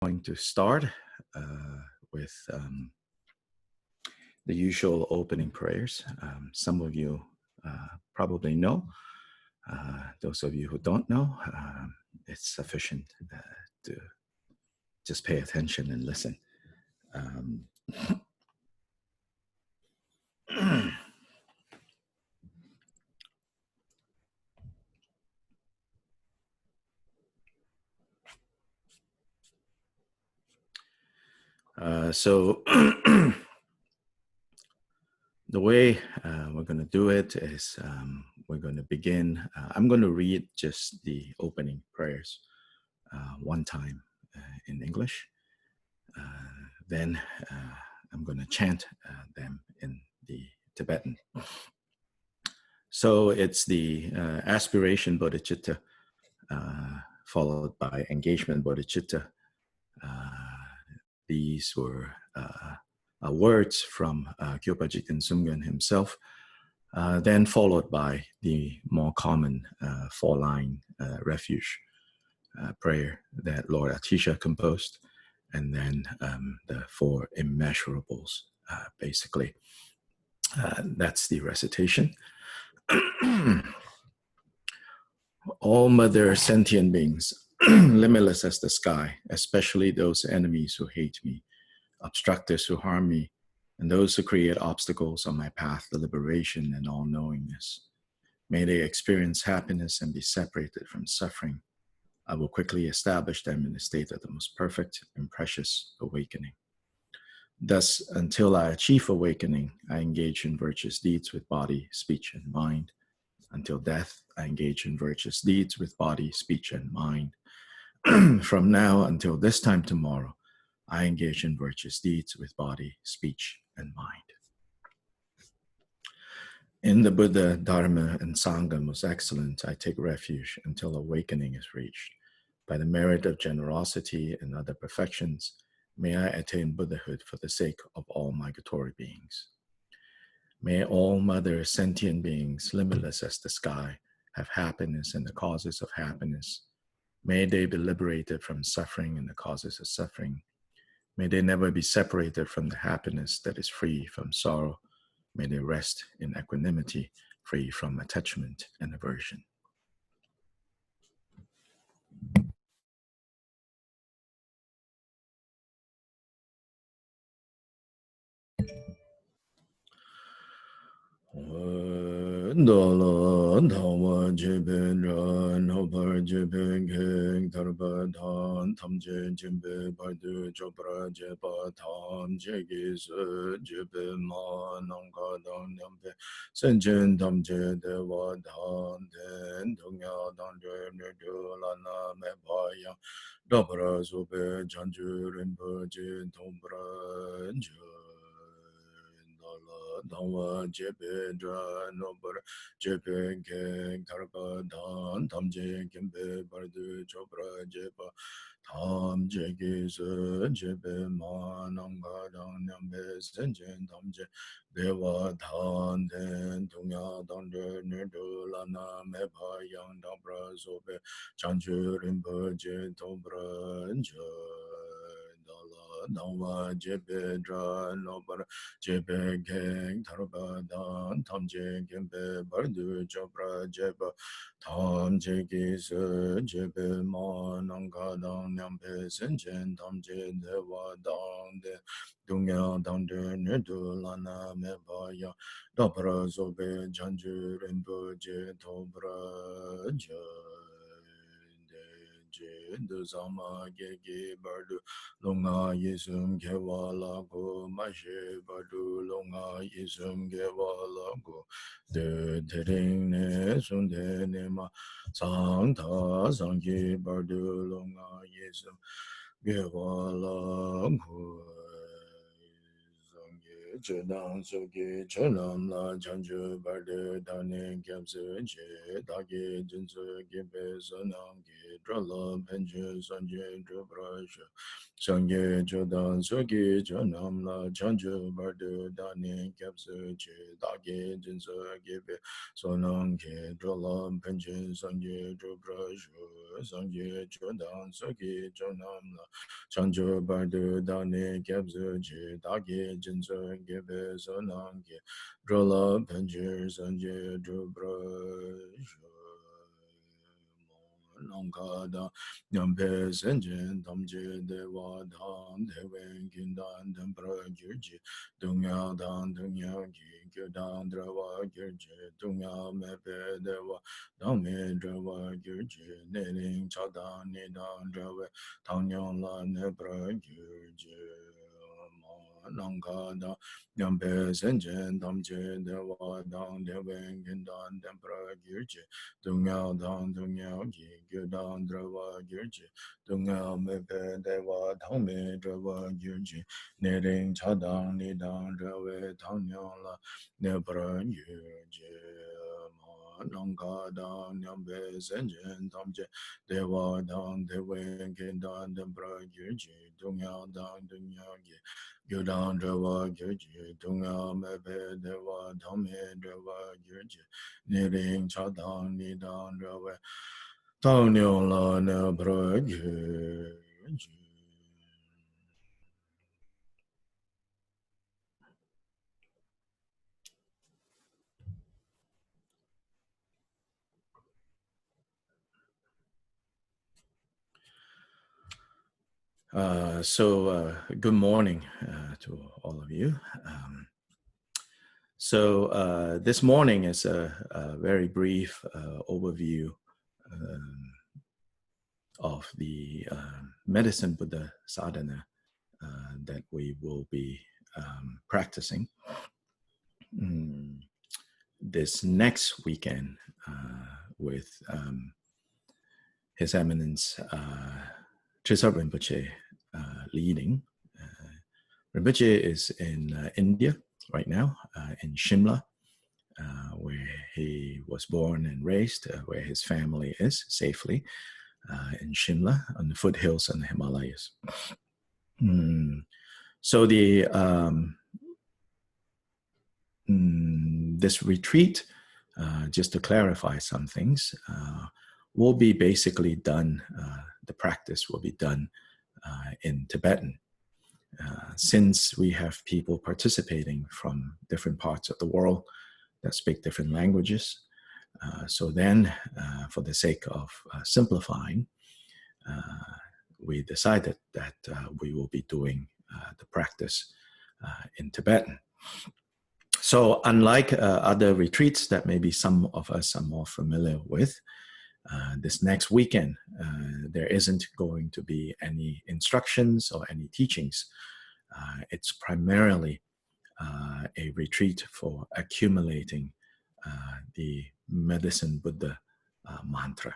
Going to start with the usual opening prayers. Some of you probably know. Those of you who don't know, it's sufficient to just pay attention and listen. So the way we're going to do it is we're going to begin. I'm going to read just the opening prayers one time in English. Then I'm going to chant them in the Tibetan. So it's the aspiration bodhicitta followed by engagement bodhicitta. These were words from Kyopa Jigten Sumgön himself, then followed by the more common four-line refuge prayer that Lord Atisha composed, and then the four immeasurables, basically. That's the recitation. All mother sentient beings, limitless as the sky, especially those enemies who hate me, obstructors who harm me, and those who create obstacles on my path to liberation and all-knowingness. May they experience happiness and be separated from suffering. I will quickly establish them in a state of the most perfect and precious awakening. Thus, until I achieve awakening, I engage in virtuous deeds with body, speech, and mind. Until death, I engage in virtuous deeds with body, speech, and mind. From now until this time tomorrow, I engage in virtuous deeds with body, speech, and mind. In the Buddha, Dharma, and Sangha most excellent, I take refuge until awakening is reached. By the merit of generosity and other perfections, may I attain Buddhahood for the sake of all migratory beings. May all mother sentient beings, limitless as the sky, have happiness and the causes of happiness. May they be liberated from suffering and the causes of suffering. May they never be separated from the happiness that is free from sorrow. May they rest in equanimity, free from attachment and aversion. Dala Dhawa Jibin Nopar Jibin King Tarba Tan Tamje Jimbe Bardu Chopra Jepa Tam Jigis Jibin Ma Nanga Dang Nyampe Senjin Tamje Dewa Tan Den Dunya Dangre Nidu Lana Mepaya Dabra Zube Janju Rimba Jin Tombra Ju Dhamma Jepe Dra Nopar Jepe Keng Tarpa Dan Tam Je Kimbe Bardu Chopra Jepa Tam Jegi Se Jepe Ma Nanga Dang Nyambe Senjen Tam Je Dewa Dan Den Dunya Dangre Nidu Lana Mepa Yang Dabra Sope Chanchu Rimpa Je Tobra Je Dhamma Jepe Dra Nopar Jepe Keng Tarpa Dan Tam Je Kimbe Bardu Chopra Jepa Tam Jegi Se Jepe Ma Nanga Dang Nyampe Senjen Tam Je Dewa Dang De Dunya Dang De Nidu Lana Mepa Ya Dabra Sobe Janju Rimpo Je Tobra Je Du Sama Gegi Bardu Longa Yisum Gewa Lago Mashi Bardu Longa Yisum Gewa Lago De Tering Ne Sunde Nema Sangta Sangi Bardu Longa Yisum Gewa Lago Chudang Suki Chunam La Chanju Bardu Dani Gyabsu Je Dagi Jinsu Gibe Sunam Gi Drala Benju Sanje Drubrasha Sangye Chudang Suki Chunam La Chanju Bardu Dani Gyabsu Je Dagi Jinsu Gibe Sunam Gi Drala Benju Sanje Drubrasha Sangye Chudang Suki Chunam La Chanju Bardu Dani Gyabsu Je Dagi Jinsu Gibe Sonangi Drola Panjir Sanje Drubra Nongkada Nyampe Senjen Tamje Dewa Dam Dewen Kindan Dempra Girji Dunya Dan Dunya Gi Girdan Drawa Girji Dunya Mepe Dewa Dame Drawa Girji Neling Chadan Nidan Drawe Tangyong La Nebra Girji Nongkada Nyampe Senjen Tamje Dewa Dan Dewen Kindan Dempra Girji Dunya Dan Dunya Gi Girdan Drava Girji Dunya Mepe Dewa Dhamme Drava Girji Nering Chadang Nidang Drave Tangyang La Nebra Girji Nangka Dang Nyambe Senjen Tamje Dewa Dang Dewen Kindan Dempra Girji Dunya Dang Dunya Gi Girdan Drava Girji Dunya Mepe Dewa Dhamme Drava Girji Nering Chadang Nidang Drave Tangyang La Nebra Girji. Good morning to all of you. This morning is a very brief overview of the Medicine Buddha Sadhana that we will be practicing this next weekend with His Eminence Trisab Rinpoche leading. Rinpoche is in India right now, in Shimla, where he was born and raised, where his family is safely, in Shimla, on the foothills and the Himalayas. So this retreat, just to clarify some things, will be basically done, the practice will be done in Tibetan. Since we have people participating from different parts of the world that speak different languages, so then for the sake of simplifying, we decided that we will be doing the practice in Tibetan. So unlike other retreats that maybe some of us are more familiar with, this next weekend, there isn't going to be any instructions or any teachings. It's primarily a retreat for accumulating the Medicine Buddha mantra.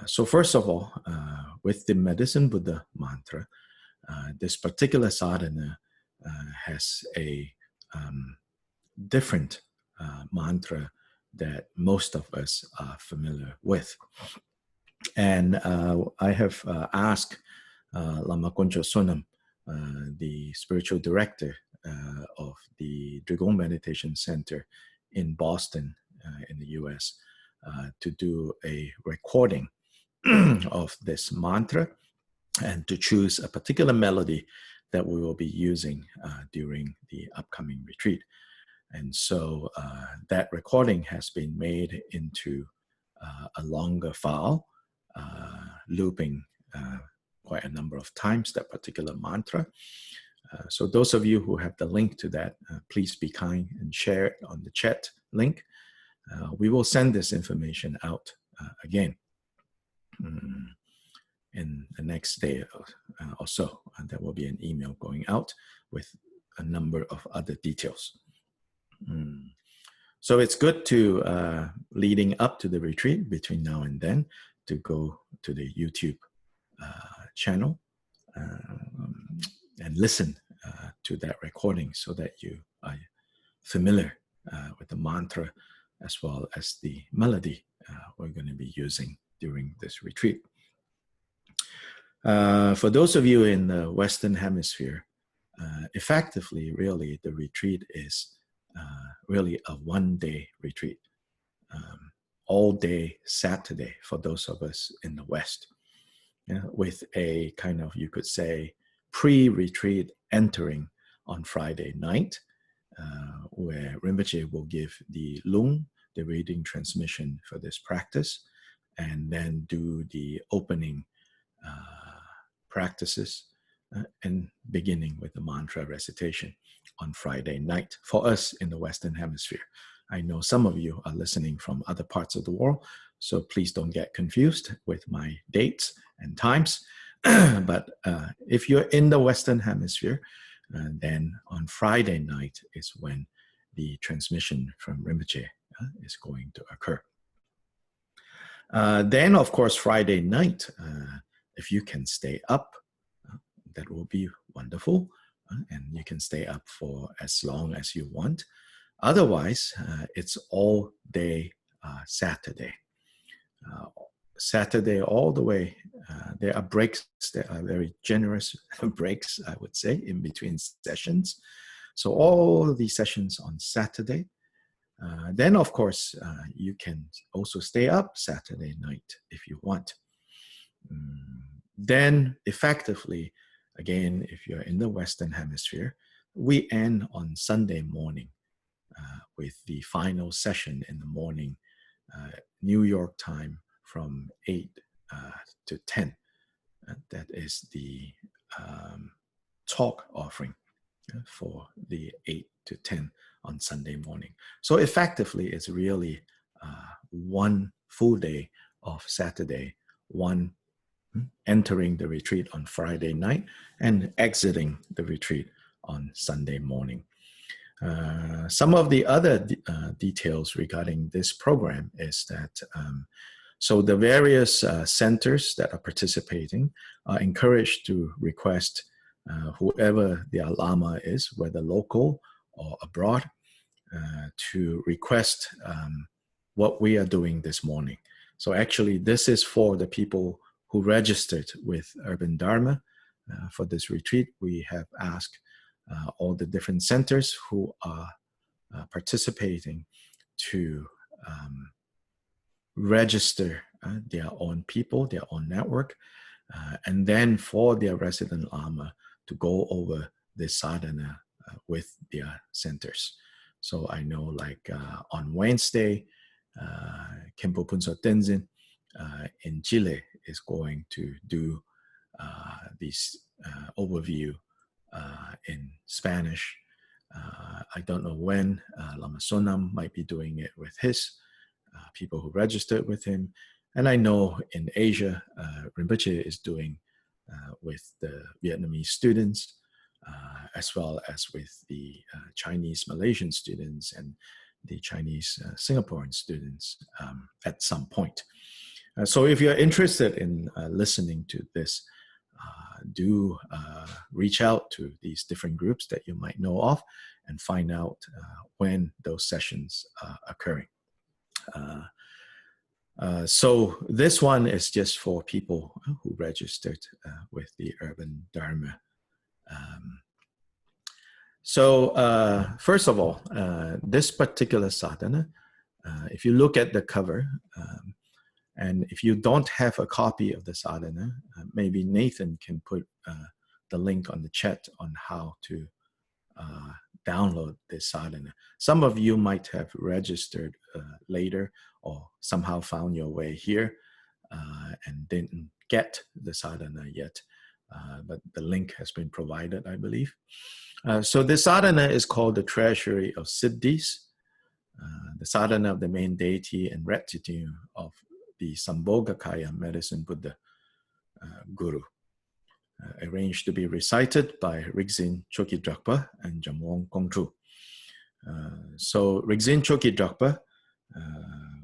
So first of all, with the Medicine Buddha mantra, this particular sadhana has a different mantra that most of us are familiar with. And I have asked Lama Kuncho Sonam, the spiritual director of the Drigong Meditation Center in Boston, in the US, to do a recording of this mantra and to choose a particular melody that we will be using during the upcoming retreat. And so that recording has been made into a longer file, looping quite a number of times that particular mantra. So those of you who have the link to that, please be kind and share it on the chat link. We will send this information out again in the next day or so. And there will be an email going out with a number of other details. So it's good to, leading up to the retreat between now and then, to go to the YouTube channel and listen to that recording so that you are familiar with the mantra as well as the melody we're going to be using during this retreat. For those of you in the Western Hemisphere, effectively, really, the retreat is really a one-day retreat. All day Saturday for those of us in the West, with a kind of, you could say, pre-retreat entering on Friday night, where Rinpoche will give the lung, the reading transmission for this practice, and then do the opening practices and beginning with the mantra recitation on Friday night for us in the Western Hemisphere. I know some of you are listening from other parts of the world, so please don't get confused with my dates and times. But if you're in the Western Hemisphere, then on Friday night is when the transmission from Rinpoche is going to occur. Then, of course, Friday night, if you can stay up, that will be wonderful. And you can stay up for as long as you want. Otherwise, it's all day Saturday. Saturday all the way. There are breaks. There are very generous breaks, I would say, in between sessions. So all the sessions on Saturday. Then, of course, you can also stay up Saturday night if you want. Then, effectively, again, if you're in the Western Hemisphere, we end on Sunday morning with the final session in the morning, New York time, from 8 to 10. That is the talk offering for the 8 to 10 on Sunday morning. So effectively, it's really one full day of Saturday, one entering the retreat on Friday night and exiting the retreat on Sunday morning. Some of the other details regarding this program is that so the various centers that are participating are encouraged to request whoever their Lama is, whether local or abroad, to request what we are doing this morning. So actually, this is for the people who registered with Urban Dharma. For this retreat, we have asked all the different centers who are participating to register their own people, their own network, and then for their resident Lama to go over the sadhana with their centers. So I know, like on Wednesday, Khenpo Phuntsho Tenzin in Chile is going to do this overview in Spanish. I don't know when. Lama Sonam might be doing it with his people who registered with him. And I know in Asia, Rinpoche is doing with the Vietnamese students, as well as with the Chinese Malaysian students and the Chinese Singaporean students at some point. So if you're interested in listening to this, do reach out to these different groups that you might know of and find out when those sessions are occurring. So this one is just for people who registered with the Urban Dharma. First of all, this particular sadhana, if you look at the cover, and if you don't have a copy of the sadhana, maybe Nathan can put the link on the chat on how to download this sadhana. Some of you might have registered later or somehow found your way here and didn't get the sadhana yet, but the link has been provided, I believe. So the sadhana is called the Treasury of Siddhis, the sadhana of the main deity and retinue of the Sambhogakaya Medicine Buddha Guru, arranged to be recited by Rigzin Choki Drakpa and Jamwong Kongtru. So Rigzin Choki Drakpa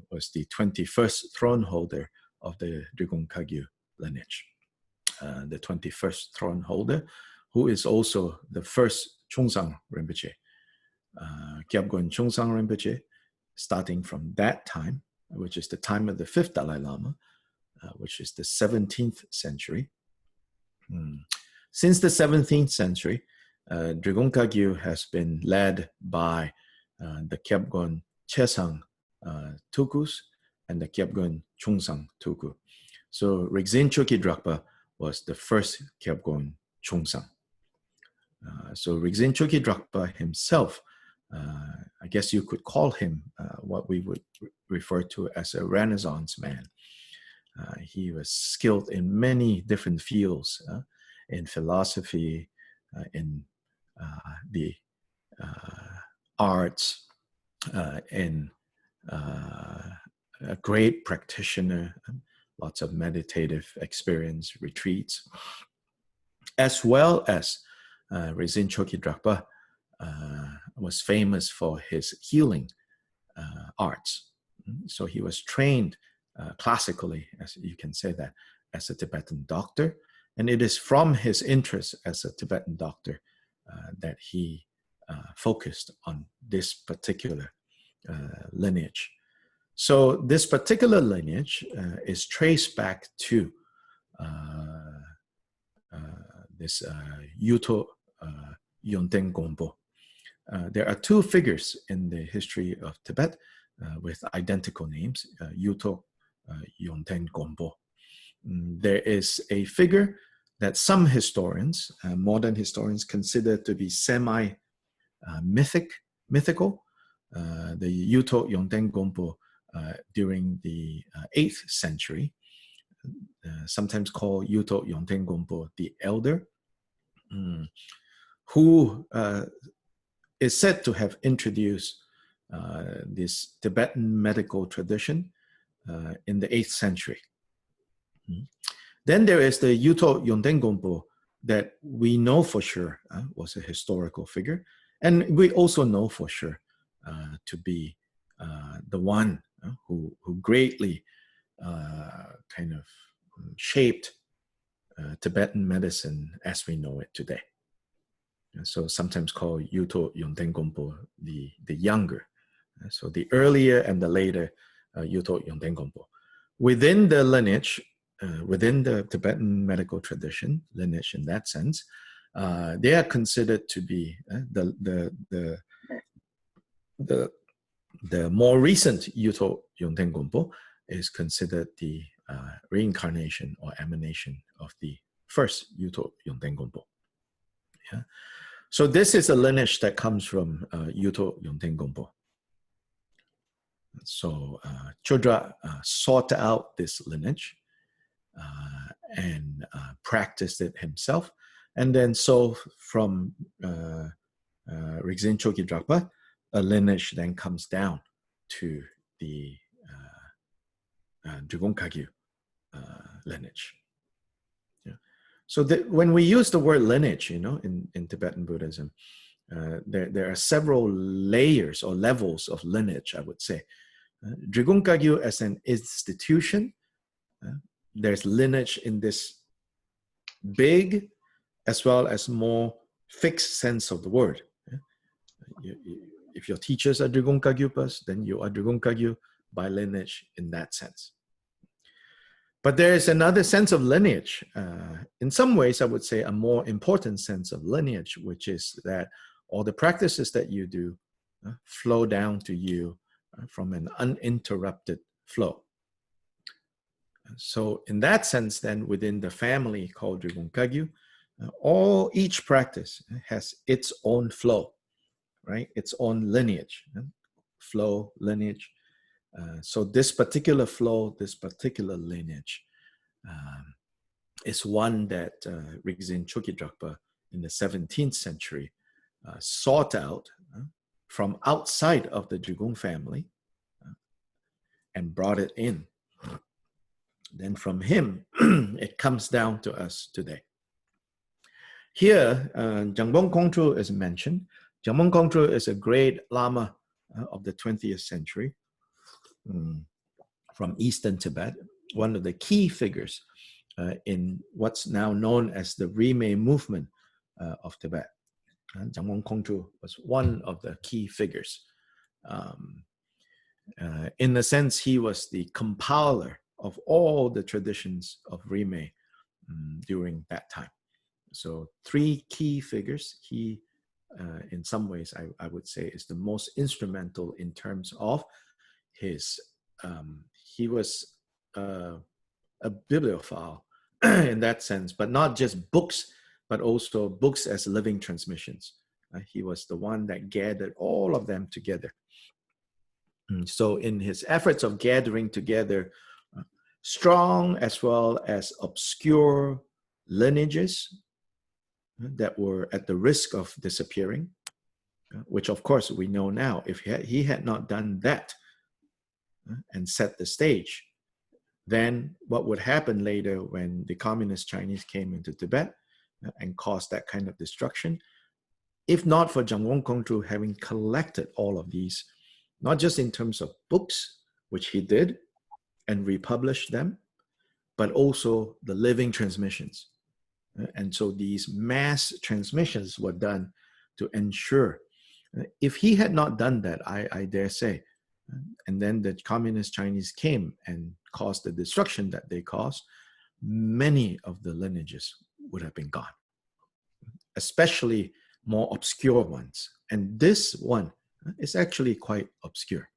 was the 21st throne holder of the Drikung Kagyu lineage, the 21st throne holder, who is also the first Chungsang Rinpoche. Kyabgon Chungsang Rinpoche, starting from that time, which is the time of the 5th Dalai Lama, which is the 17th century. Since the 17th century, Drigung Kagyu has been led by the Kyabgon Chesang Tukus and the Kyabgon Chungsang Tuku. So Rigzin Choki Drakpa was the first Kyabgon Chungsang. So Rigzin Choki Drakpa himself, I guess you could call him what we would refer to as a Renaissance man. He was skilled in many different fields, in philosophy, in the arts, in a great practitioner, lots of meditative experience, retreats, as well as Rizin Choki Drakpa was famous for his healing arts. So he was trained classically, as you can say that, as a Tibetan doctor. And it is from his interest as a Tibetan doctor that he focused on this particular lineage. So this particular lineage is traced back to this Yuto Yonten Gompo. There are two figures in the history of Tibet with identical names, Yuto Yonten Gompo. There is a figure that some historians, modern historians, consider to be semi-mythical. The Yuto Yonten Gompo during the 8th century, sometimes called Yuto Yonten Gompo the Elder, who is said to have introduced this Tibetan medical tradition in the 8th century. Then there is the Yuto Yonten Gompo that we know for sure was a historical figure. And we also know for sure to be the one who greatly kind of shaped Tibetan medicine as we know it today. So sometimes called Yuto Yonten Gompo the younger. So the earlier and the later Yuto Yonten Gompo. Within the lineage, within the Tibetan medical tradition, lineage in that sense, they are considered to be the more recent Yuto Yonten Gompo is considered the reincarnation or emanation of the first Yuto Yonten Gompo. Yeah. So this is a lineage that comes from Yuto Yonten Gompo. So Chodra sought out this lineage and practiced it himself. And then so from Rigzin Choki Drakpa, a lineage then comes down to the Drigung Kagyu lineage. Yeah. So when we use the word lineage, in Tibetan Buddhism, there are several layers or levels of lineage, I would say. Drigung Kagyu as an institution, there's lineage in this big as well as more fixed sense of the word. If your teachers are Drigung Kagyupas, then you are Drigung Kagyu by lineage in that sense. But there is another sense of lineage. In some ways, I would say a more important sense of lineage, which is that all the practices that you do flow down to you from an uninterrupted flow. So in that sense, then within the family called Drigung Kagyu, each practice has its own flow, right? Its own lineage, flow, lineage. So this particular flow, this particular lineage is one that Rigzin Choki Drakpa in the 17th century sought out from outside of the Drigung family and brought it in. Then from him, it comes down to us today. Here, Jangbong Kongtrul is mentioned. Jangbong Kongtrul is a great Lama of the 20th century from Eastern Tibet, one of the key figures in what's now known as the Rime movement of Tibet. Jamgon Kongtrul was one of the key figures. In a sense, he was the compiler of all the traditions of Rime during that time. So 3 key figures. He, in some ways, I would say, is the most instrumental in terms of his, he was a bibliophile in that sense, but not just books, but also books as living transmissions. He was the one that gathered all of them together. So in his efforts of gathering together strong as well as obscure lineages that were at the risk of disappearing, which of course we know now, if he had not done that and set the stage, then what would happen later when the communist Chinese came into Tibet and caused that kind of destruction, if not for Jamgon Kongtrul having collected all of these, not just in terms of books, which he did, and republished them, but also the living transmissions. And so these mass transmissions were done to ensure, if he had not done that, I dare say, and then the communist Chinese came and caused the destruction that they caused, many of the lineages would have been gone, especially more obscure ones. And this one is actually quite obscure.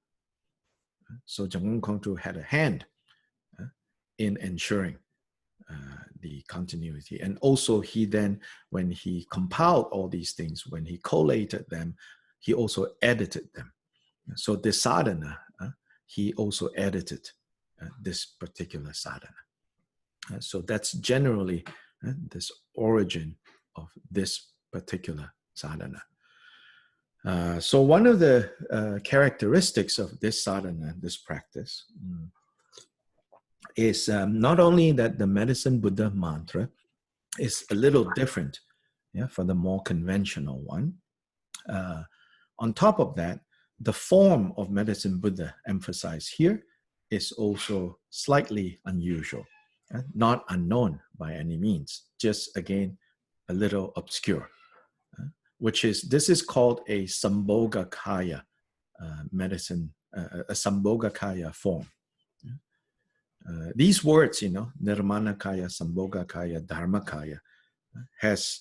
So Jamgon Kongtrul had a hand in ensuring the continuity. And also he then, when he compiled all these things, when he collated them, he also edited them. So the sadhana, he also edited this particular sadhana. So that's generally this origin of this particular sadhana. So one of the characteristics of this sadhana, this practice, is not only that the Medicine Buddha mantra is a little different, for the more conventional one. On top of that, the form of Medicine Buddha emphasized here is also slightly unusual, not unknown by any means, just again, a little obscure, which is, this is called a Sambhogakaya medicine, a Sambhogakaya form. These words, Nirmanakaya, Sambhogakaya, Dharmakaya, has,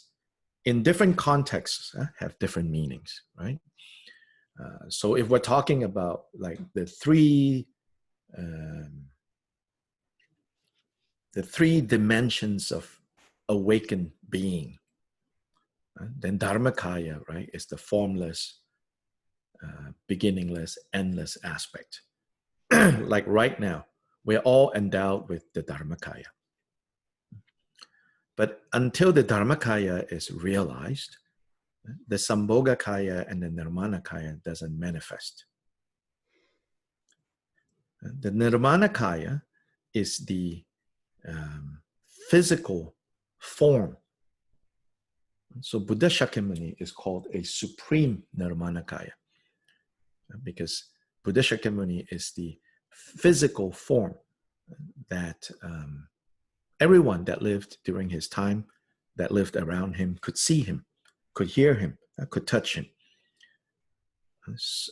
in different contexts, have different meanings, right? So if we're talking about like the three dimensions of awakened being, then Dharmakaya, right, is the formless, beginningless, endless aspect. Like right now, we're all endowed with the Dharmakaya. But until the Dharmakaya is realized, the Sambhogakaya and the Nirmanakaya doesn't manifest. The Nirmanakaya is the physical form. So Buddha Shakyamuni is called a supreme Nirmanakaya, because Buddha Shakyamuni is the physical form that everyone that lived during his time, that lived around him, could see him, could hear him, could touch him.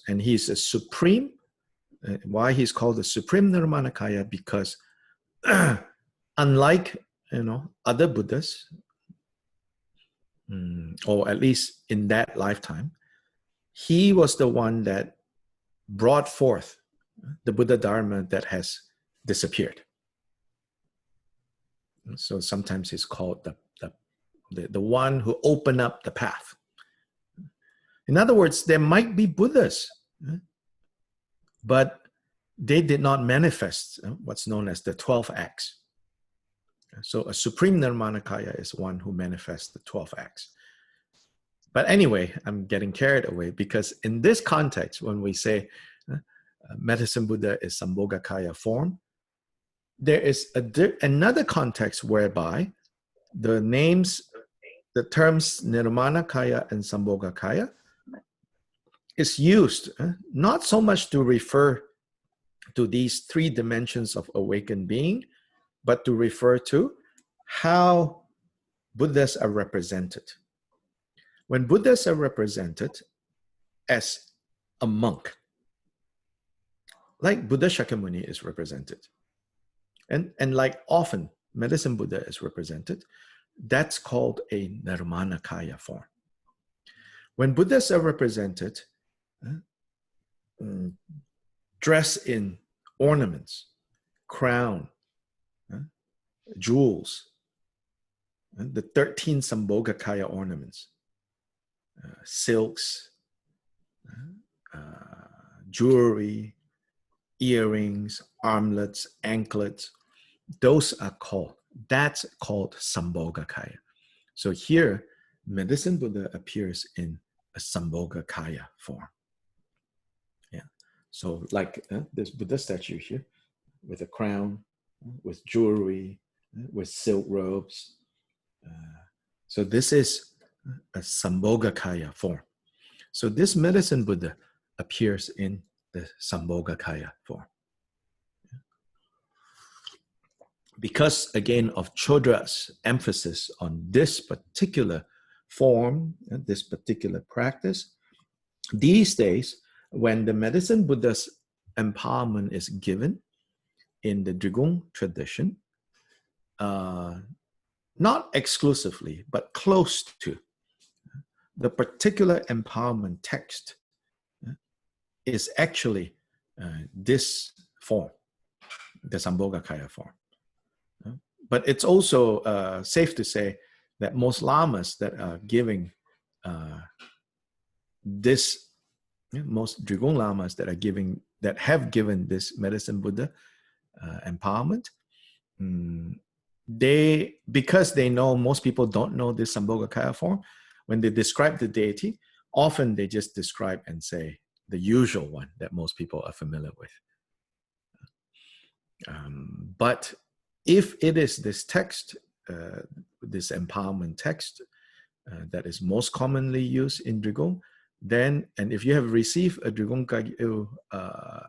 And he's a supreme. Why he's called the supreme Nirmanakaya? Because unlike other Buddhas, or at least in that lifetime, he was the one that brought forth the Buddha Dharma that has disappeared. So sometimes he's called the one who opened up the path. In other words, there might be Buddhas, but they did not manifest what's known as the 12 acts. So a supreme Nirmanakaya is one who manifests the 12 acts. But anyway, I'm getting carried away, because in this context, when we say Medicine Buddha is Sambhogakaya form, there is another context whereby the terms Nirmanakaya and Sambhogakaya is used not so much to refer to these 3 dimensions of awakened being, but to refer to how Buddhas are represented. When Buddhas are represented as a monk, like Buddha Shakyamuni is represented, and like often Medicine Buddha is represented, that's called a Nirmanakaya form. When Buddhas are represented, dressed in ornaments, crown, jewels, the 13 Sambhogakaya ornaments, silks, jewelry, earrings, armlets, anklets, that's called Sambhogakaya. So here, Medicine Buddha appears in a Sambhogakaya form. Yeah. So like this Buddha statue here, with a crown, with jewelry, with silk robes. So this is a Sambhogakaya form. So this Medicine Buddha appears in the Sambhogakaya form. Because, again, of Chodra's emphasis on this particular form, this particular practice, these days, when the Medicine Buddha's empowerment is given in the Drigung tradition, not exclusively, but close to, the particular empowerment text is actually this form, the Sambhogakaya form. But it's also safe to say that most lamas that are giving most Drigung lamas that have given this Medicine Buddha empowerment, because they know most people don't know this Sambhogakaya form, when they describe the deity, often they just describe and say the usual one that most people are familiar with. But if it is this text, this empowerment text that is most commonly used in Drigung, then, and if you have received a Drigung Kagyu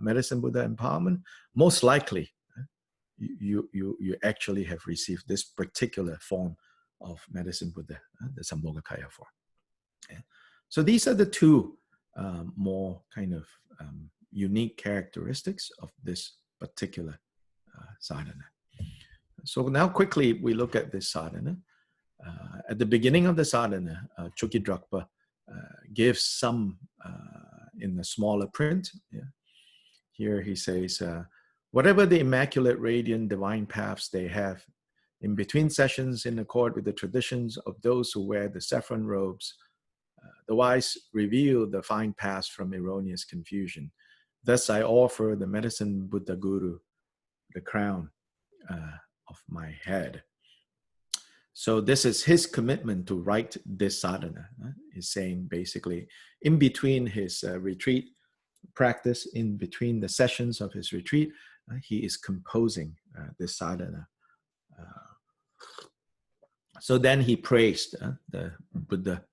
Medicine Buddha empowerment, most likely you actually have received this particular form of Medicine Buddha, the Sambhogakaya form. Yeah. So these are the two more kind of unique characteristics of this particular sadhana. So now quickly we look at this sadhana. At the beginning of the sadhana, Chokyi Drakpa gives some in the smaller print. Yeah. Here he says, whatever the immaculate, radiant, divine paths they have, in between sessions in accord with the traditions of those who wear the saffron robes, the wise reveal the fine paths from erroneous confusion. Thus I offer the Medicine Buddha Guru the crown of my head. So this is his commitment to write this sadhana. He's saying basically in between his retreat practice, in between the sessions of his retreat, he is composing this sadhana. So then he praised the Buddha.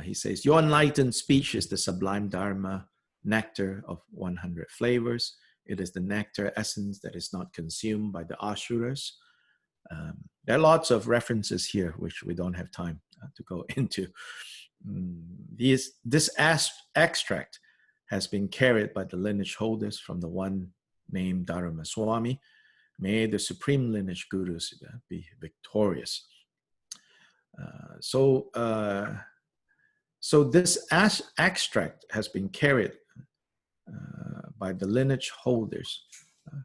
He says, your enlightened speech is the sublime dharma, nectar of 100 flavors. It is the nectar essence that is not consumed by the asuras. There are lots of references here, which we don't have time to go into. This extract has been carried by the lineage holders from the one named Dharma Swami. May the supreme lineage gurus be victorious. So this extract has been carried by the lineage holders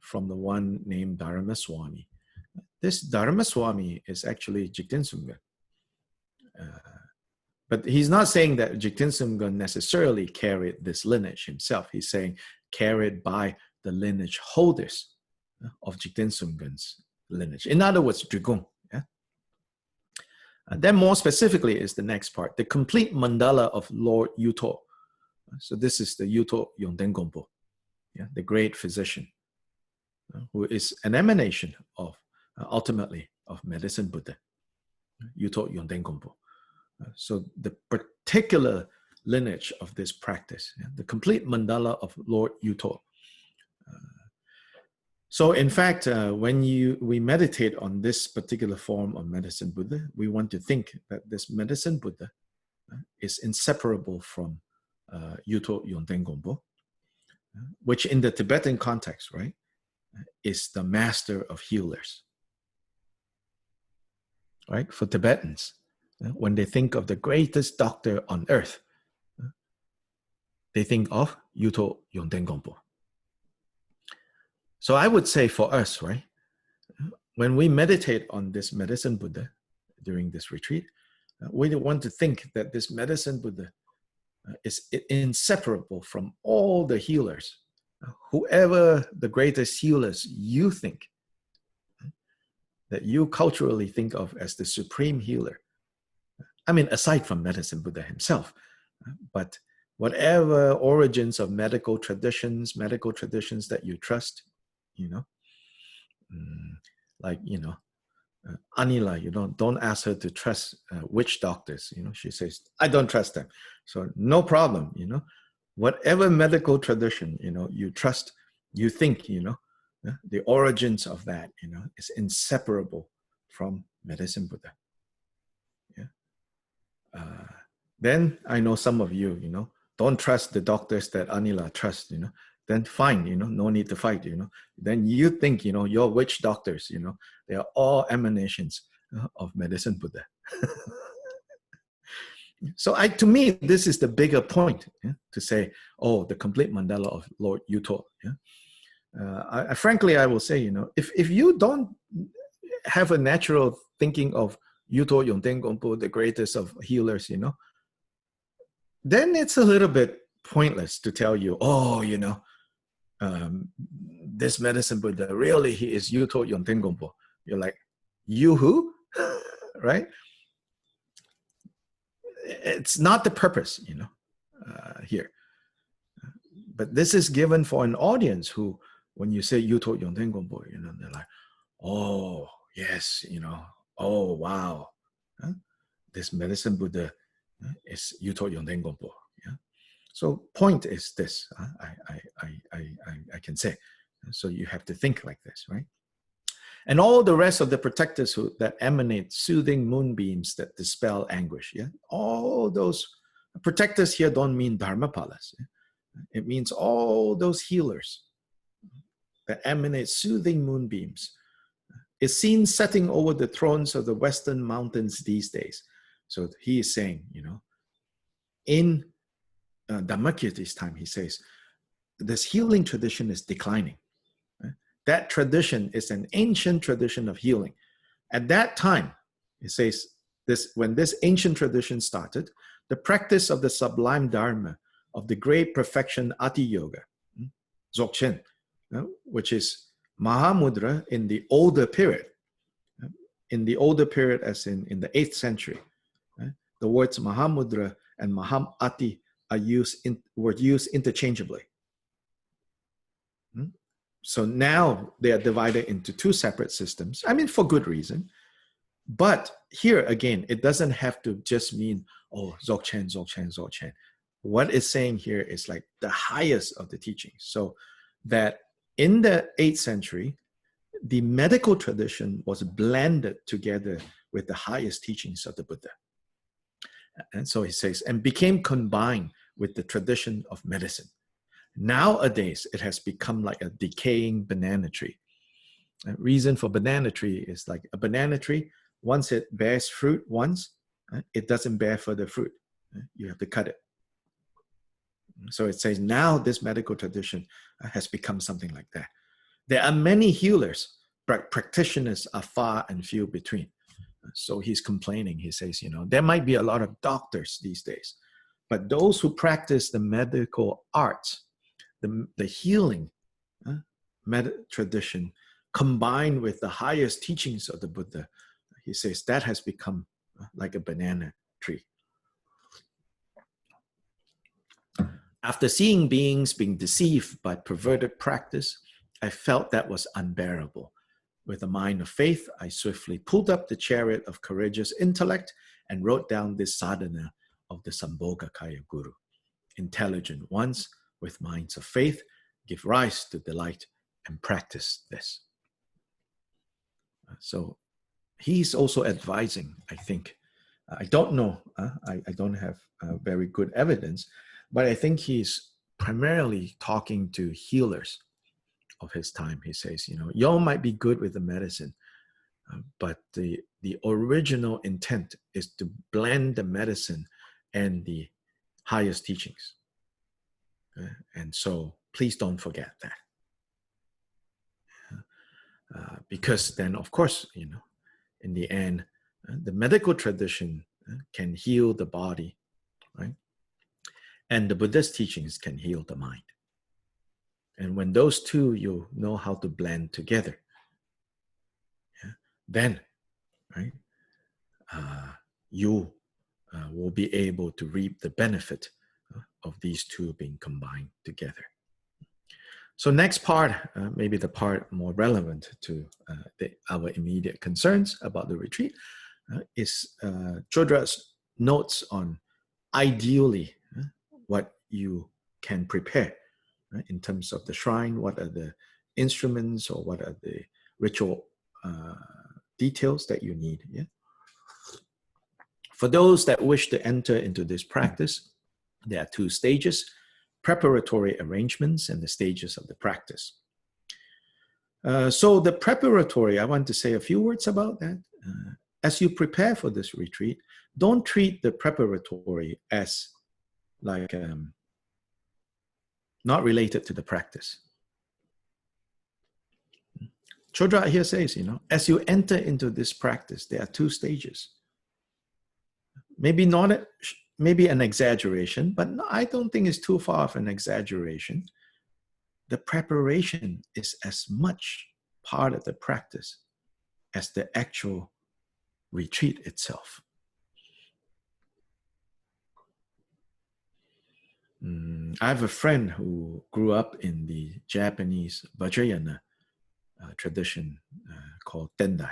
from the one named Dharma Swami. This Dharma Swami is actually Jigten Sumgön. But he's not saying that Jigten Sumgön necessarily carried this lineage himself. He's saying carried by the lineage holders of Jigten Sumgön's lineage. In other words, Drigung. Yeah? Then more specifically is the next part, the complete mandala of Lord Yuto. So this is the Yuto Yongden Gompo, yeah, the great physician, who is an emanation of, ultimately, of Medicine Buddha, Yuto Yongden Gompo. So the particular lineage of this practice, yeah, the complete mandala of Lord Yuto. So in fact, when we meditate on this particular form of Medicine Buddha, we want to think that this Medicine Buddha is inseparable from Yuto Yonten Gompo, which in the Tibetan context, right, is the master of healers. Right? For Tibetans, when they think of the greatest doctor on earth, they think of Yuto Yonten Gompo. So I would say for us, right, when we meditate on this medicine Buddha during this retreat, we want to think that this medicine Buddha is inseparable from all the healers. Whoever the greatest healers you think, that you culturally think of as the supreme healer. I mean, aside from medicine Buddha himself, but whatever origins of medical traditions that you trust, you know, like, you know, Anila, you know, don't ask her to trust witch doctors. You know, she says, I don't trust them. So no problem, you know, whatever medical tradition, you know, you trust, you think, you know, the origins of that, you know, is inseparable from medicine Buddha. Yeah. Then I know some of you, you know, don't trust the doctors that Anila trusts, you know, then fine, you know, no need to fight, you know. Then you think, you know, your witch doctors, you know, they are all emanations of medicine Buddha. So to me, this is the bigger point, to say, oh, the complete mandala of Lord Yuto. Yeah? Frankly, I will say, you know, if you don't have a natural thinking of Yuto Yonten Gompo, the greatest of healers, you know, then it's a little bit pointless to tell you, oh, you know, this medicine Buddha, really, he is Yuto Yonten Gompo. You're like, you who? Right? It's not the purpose, you know, here. But this is given for an audience who, when you say Yuto Yonten Gompo, you know, they're like, oh, yes, you know, oh, wow. This medicine Buddha is Yuto Yonten Gompo. Yeah? So point is this, I can say. So you have to think like this, right? And all the rest of the protectors that emanate soothing moonbeams that dispel anguish. Yeah, all those protectors here don't mean dharmapalas. Yeah? It means all those healers that emanate soothing moonbeams is seen setting over the thrones of the Western mountains these days. So he is saying, you know, in Dhammakirti's time, he says, this healing tradition is declining. That tradition is an ancient tradition of healing. At that time, it says, when this ancient tradition started, the practice of the sublime dharma of the great perfection Ati Yoga, Dzogchen, which is Mahamudra in the older period. In the older period, as in the 8th century, the words Mahamudra and Maham Ati were used interchangeably. So now they are divided into two separate systems. I mean, for good reason. But here again, it doesn't have to just mean, oh, Dzogchen, Dzogchen, Dzogchen. What it's saying here is like the highest of the teachings. So that in the 8th century, the medical tradition was blended together with the highest teachings of the Buddha. And so he says, and became combined with the tradition of medicine. Nowadays, it has become like a decaying banana tree. The reason for banana tree is like a banana tree, once it bears fruit once, it doesn't bear further fruit. You have to cut it. So it says now this medical tradition has become something like that. There are many healers, but practitioners are far and few between. So he's complaining. He says, you know, there might be a lot of doctors these days, but those who practice the medical arts, the healing tradition, combined with the highest teachings of the Buddha, he says that has become like a banana tree. After seeing beings being deceived by perverted practice, I felt that was unbearable. With a mind of faith, I swiftly pulled up the chariot of courageous intellect and wrote down this sadhana of the Sambhogakaya Guru. Intelligent ones with minds of faith give rise to delight and practice this. So he's also advising, I think, I don't know. I don't have very good evidence, but I think he's primarily talking to healers of his time. He says, y'all might be good with the medicine, but the original intent is to blend the medicine and the highest teachings. And so please don't forget that. Because then, of course, in the end, the medical tradition can heal the body, right? And the Buddhist teachings can heal the mind. And when those two, you know how to blend together, then, right, you will be able to reap the benefit of these two being combined together. So next part, maybe the part more relevant to our immediate concerns about the retreat, is Chodra's notes on ideally what you can prepare in terms of the shrine, what are the instruments or what are the ritual details that you need. Yeah? For those that wish to enter into this practice, there are two stages: preparatory arrangements and the stages of the practice. So the preparatory, I want to say a few words about that. As you prepare for this retreat, don't treat the preparatory as like not related to the practice. Chodra here says, as you enter into this practice, there are two stages. Maybe an exaggeration, but no, I don't think it's too far of an exaggeration. The preparation is as much part of the practice as the actual retreat itself. I have a friend who grew up in the Japanese Vajrayana tradition called Tendai.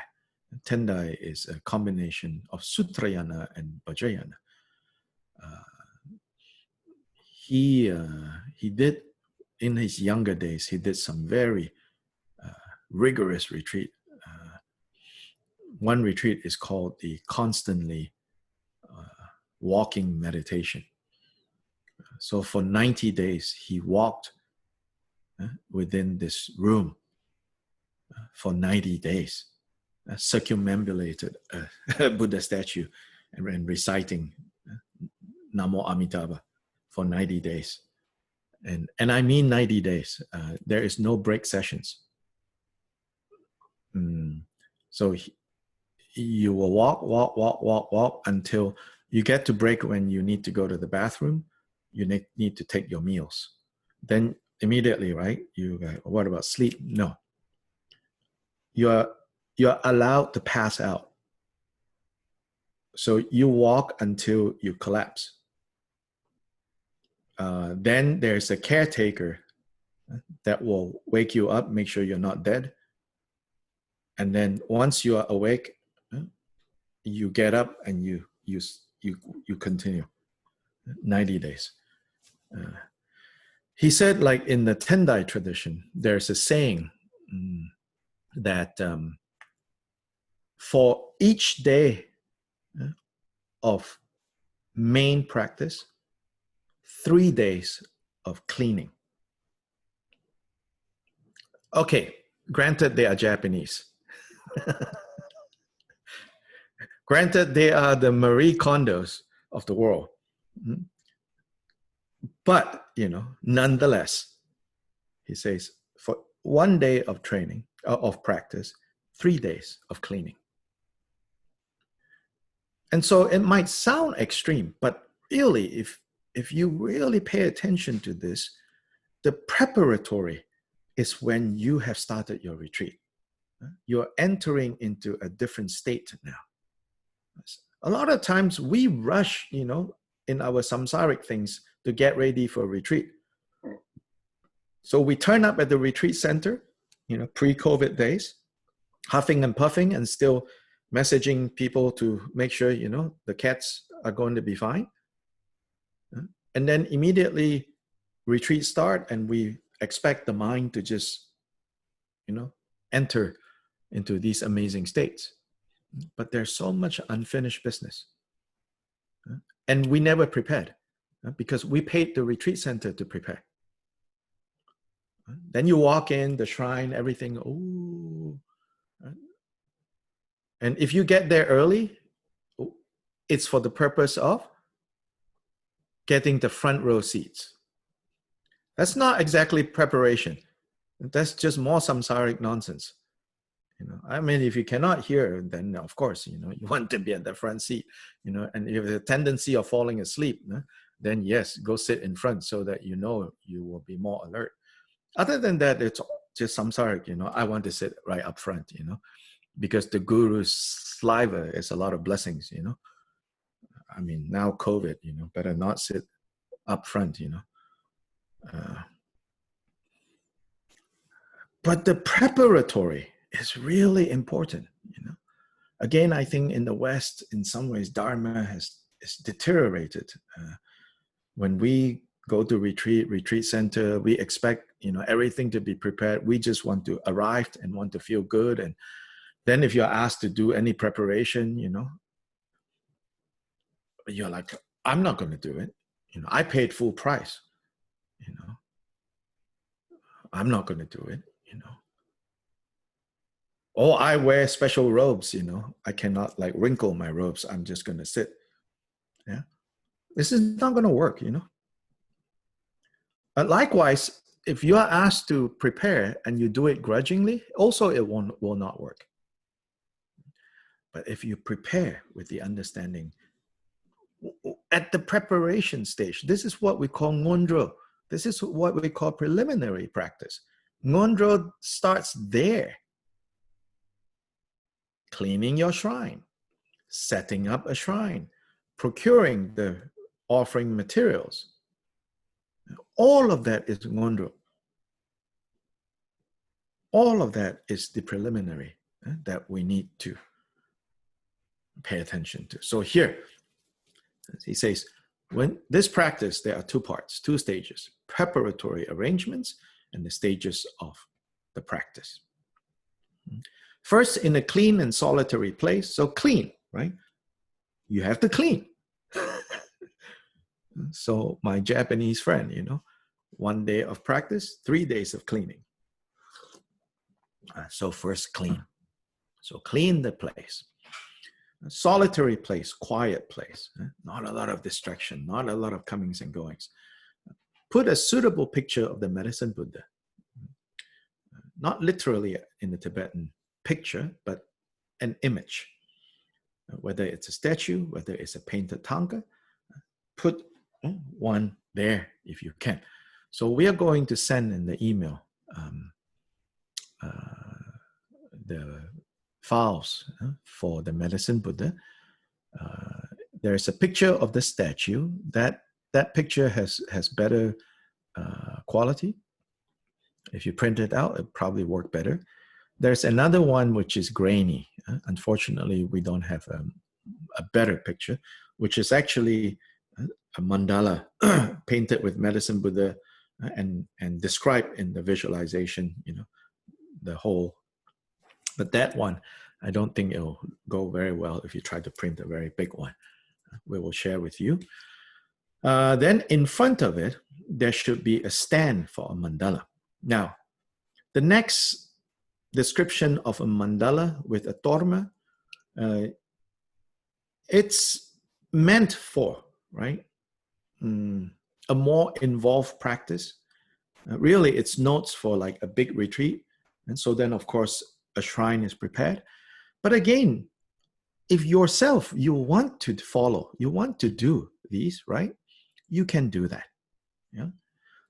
Tendai is a combination of Sutrayana and Vajrayana. He did, in his younger days, he did some very rigorous retreat. One retreat is called the constantly walking meditation. So for 90 days, he walked within this room for 90 days, circumambulated a Buddha statue and reciting Namo Amitabha for 90 days. And I mean 90 days. There is no break sessions. So you will walk until you get to break when you need to go to the bathroom. You need to take your meals. Then immediately, right? You go, what about sleep? No. You're allowed to pass out. So you walk until you collapse. Then there's a caretaker that will wake you up, make sure you're not dead. And then once you are awake, you get up and you continue 90 days. He said, like in the Tendai tradition, there's a saying that for each day of main practice, 3 days of cleaning. Okay, granted they are Japanese. Granted they are the Marie Kondos of the world. But, nonetheless, he says, for 1 day of training, of practice, 3 days of cleaning. And so it might sound extreme, but really, if you really pay attention to this, the preparatory is when you have started your retreat. You're entering into a different state now. A lot of times we rush, in our samsaric things to get ready for a retreat. So we turn up at the retreat center, pre-COVID days, huffing and puffing and still messaging people to make sure, the cats are going to be fine. And then immediately retreat start and we expect the mind to just, enter into these amazing states. But there's so much unfinished business. And we never prepared because we paid the retreat center to prepare. Then you walk in the shrine, everything, ooh. And if you get there early, it's for the purpose of getting the front row seats. That's not exactly preparation. That's just more samsaric nonsense. I mean, if you cannot hear, then of course, you want to be at the front seat, and if the tendency of falling asleep, then yes, go sit in front so that you will be more alert. Other than that, it's just samsaric, I want to sit right up front, because the guru's saliva is a lot of blessings, I mean, now COVID, better not sit up front, But the preparatory is really important, Again, I think in the West, in some ways, Dharma is deteriorated. When we go to retreat center, we expect, everything to be prepared. We just want to arrive and want to feel good. And then if you're asked to do any preparation, you're like, I'm not going to do it. I paid full price. I'm not going to do it. Oh, I wear special robes. I cannot like wrinkle my robes. I'm just going to sit. Yeah, this is not going to work. Likewise, if you are asked to prepare and you do it grudgingly, also it will not work. But if you prepare with the understanding, at the preparation stage, this is what we call ngondro. This is what we call preliminary practice. Ngondro starts there. Cleaning your shrine, setting up a shrine, procuring the offering materials. All of that is ngondro. All of that is the preliminary that we need to pay attention to. So here, he says, when this practice, there are two parts, two stages, preparatory arrangements and the stages of the practice. First, in a clean and solitary place. So clean, right? You have to clean. So my Japanese friend, 1 day of practice, 3 days of cleaning. So first clean. So clean the place. A solitary place, quiet place. Not a lot of distraction, not a lot of comings and goings. Put a suitable picture of the medicine Buddha. Not literally in the Tibetan picture, but an image. Whether it's a statue, whether it's a painted tanka, put one there if you can. So we are going to send in the email the files for the medicine Buddha. There's a picture of the statue. That picture has better quality. If you print it out, it probably work better. There's another one which is grainy. Unfortunately, we don't have a better picture, which is actually a mandala painted with medicine Buddha and described in the visualization, the whole. But that one, I don't think it'll go very well if you try to print a very big one. We will share with you. Then in front of it, there should be a stand for a mandala. Now, the next description of a mandala with a torma, it's meant for, right, a more involved practice. Really, it's notes for like a big retreat. And so then, of course, a shrine is prepared. But again, if yourself, you want to follow, you want to do these, right, you can do that. Yeah.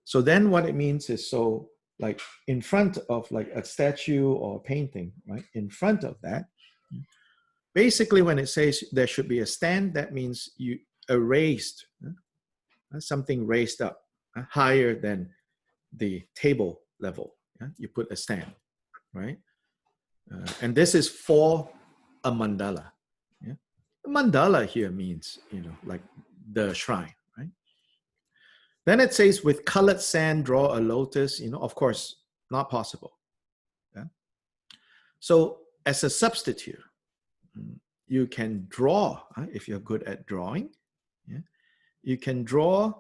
So then what it means is, so like in front of like a statue or a painting, right, in front of that, basically when it says there should be a stand, that means you raised, something raised up higher than the table level. Yeah? You put a stand, right? And this is for a mandala. Yeah? Mandala here means, like the shrine, right? Then it says with colored sand, draw a lotus, of course, not possible. Yeah? So as a substitute, you can draw, if you're good at drawing, Yeah? You can draw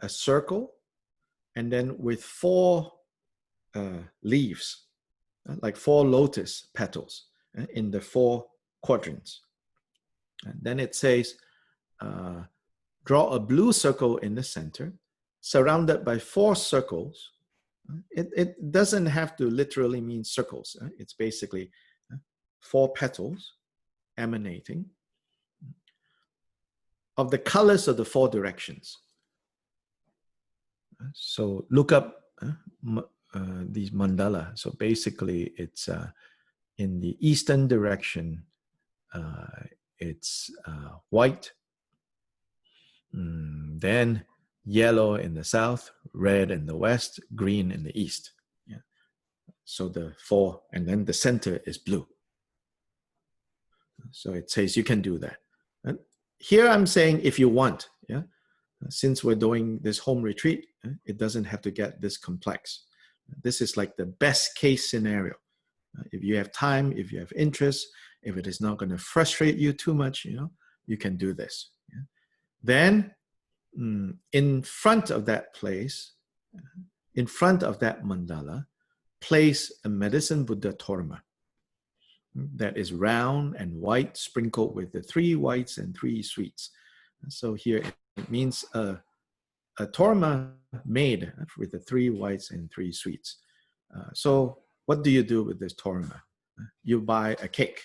a circle, and then with 4 leaves, like 4 lotus petals in the 4 quadrants. And then it says, draw a blue circle in the center, surrounded by 4 circles. It doesn't have to literally mean circles. It's basically 4 petals emanating of the colors of the 4 directions. So look up these mandala. So basically it's in the eastern direction, it's white, then yellow in the south, red in the west, green in the east. Yeah. So the 4, and then the center is blue. So it says you can do that. And here I'm saying if you want, yeah. Since we're doing this home retreat, it doesn't have to get this complex. This is like the best case scenario. If you have time, if you have interest, if it is not going to frustrate you too much, you can do this. Yeah. Then in front of that place, in front of that mandala, place a medicine Buddha Torma that is round and white, sprinkled with the 3 whites and 3 sweets. So here it means a Torma made with the 3 whites and 3 sweets. So what do you do with this Torma? You buy a cake.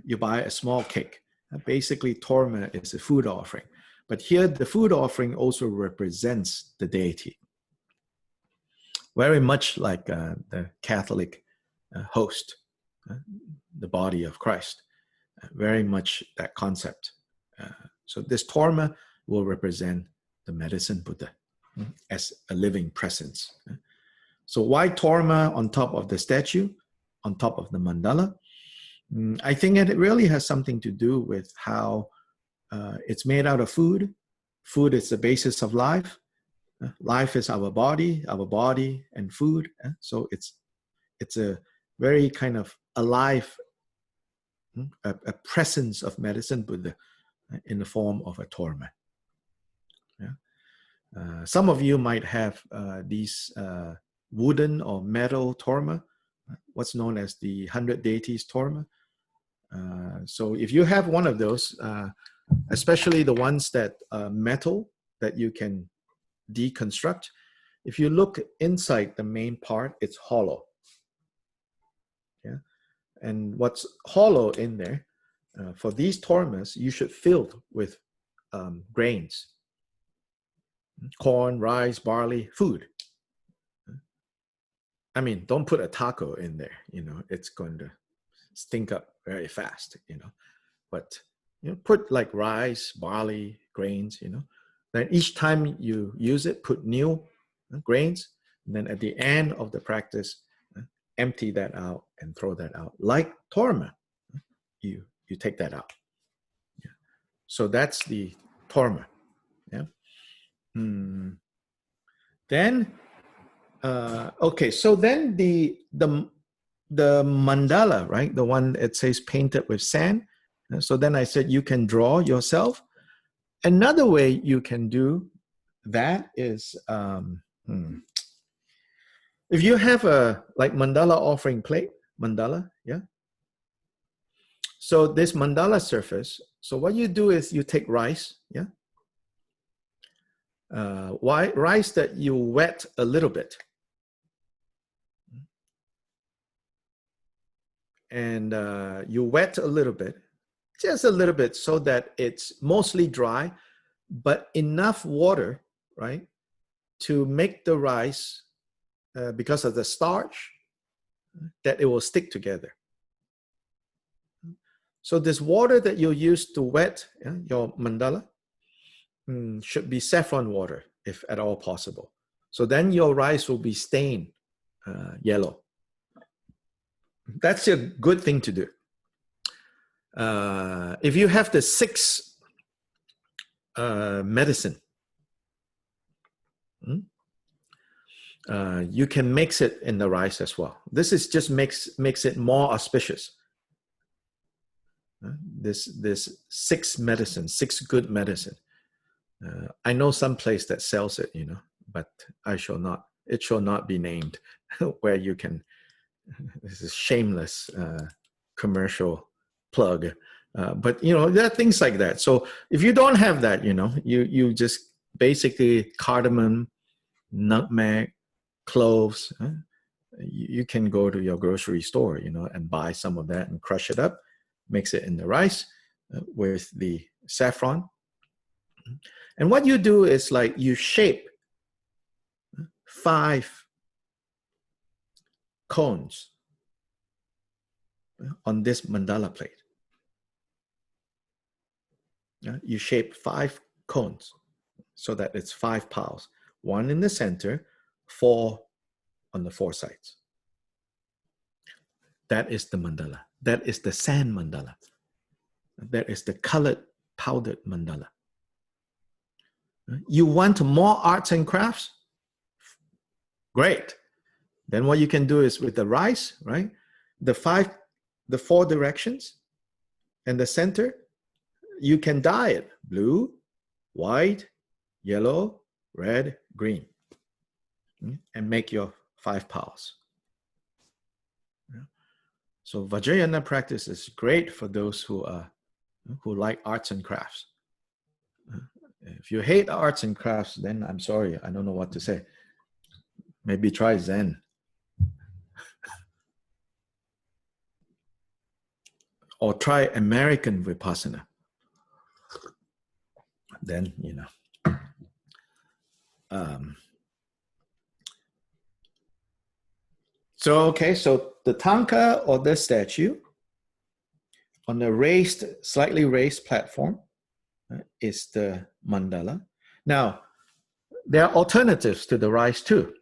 You buy a small cake. Basically, Torma is a food offering. But here, the food offering also represents the deity. Very much like the Catholic host, the body of Christ. Very much that concept. So this Torma will represent the medicine Buddha as a living presence. So why Torma on top of the statue, on top of the mandala? I think it really has something to do with how it's made out of food. Food is the basis of life. Life is our body and food. So it's a very kind of alive, a presence of medicine Buddha in the form of a Torma. Yeah. Some of you might have these wooden or metal Torma, what's known as the 100 Deities Torma. So if you have one of those, especially the ones that are metal that you can deconstruct, if you look inside the main part, it's hollow. Yeah, and what's hollow in there, for these tormas, you should fill with grains, corn, rice, barley, food. I mean, don't put a taco in there, it's going to stink up very fast, but put like rice, barley, grains, then each time you use it, put new grains, and then at the end of the practice, empty that out and throw that out. Like Torma, you take that out. Yeah. So that's the Torma. Yeah. Then, okay, so then the mandala, right? The one that says painted with sand. So then I said you can draw yourself. Another way you can do that is, if you have a like mandala offering plate, mandala, yeah. So this mandala surface, so what you do is you take rice, yeah. Rice that you wet a little bit. And you wet a little bit, just a little bit, so that it's mostly dry, but enough water, right, to make the rice, because of the starch, that it will stick together. So this water that you use to wet your mandala should be saffron water, if at all possible. So then your rice will be stained yellow. That's a good thing to do. If you have the 6 medicine, you can mix it in the rice as well. This is just makes it more auspicious. This six medicine, six good medicine. I know some place that sells it, but it shall not be named, where you can, this is shameless commercial plug. But there are things like that. So if you don't have that, you just basically cardamom, nutmeg, cloves. You can go to your grocery store, and buy some of that and crush it up, mix it in the rice with the saffron. And what you do is like you shape 5 cones on this mandala plate. You shape 5 cones so that it's 5 piles. 1 in the center, 4 on the 4 sides. That is the mandala. That is the sand mandala. That is the colored powdered mandala. You want more arts and crafts? Great. Then what you can do is with the rice, right? The 4 directions and the center, you can dye it blue, white, yellow, red, green, and make your 5 piles. So Vajrayana practice is great for those who like arts and crafts. If you hate arts and crafts, then I'm sorry, I don't know what to say. Maybe try Zen. Or try American Vipassana. Then, So the tanka or the statue on a slightly raised platform is the mandala. Now, there are alternatives to the rice too.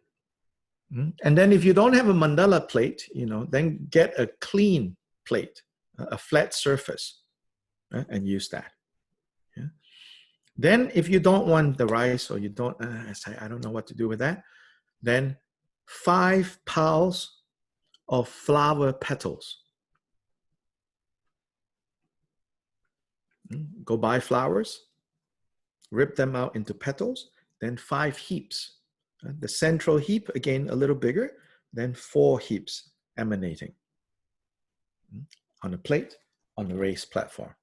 And then if you don't have a mandala plate, then get a clean plate, a flat surface, and use that. Then if you don't want the rice, or you don't, I don't know what to do with that, then 5 piles of flower petals. Go buy flowers, rip them out into petals, then 5 heaps. The central heap, again, a little bigger, then 4 heaps emanating on a plate, on a raised platform.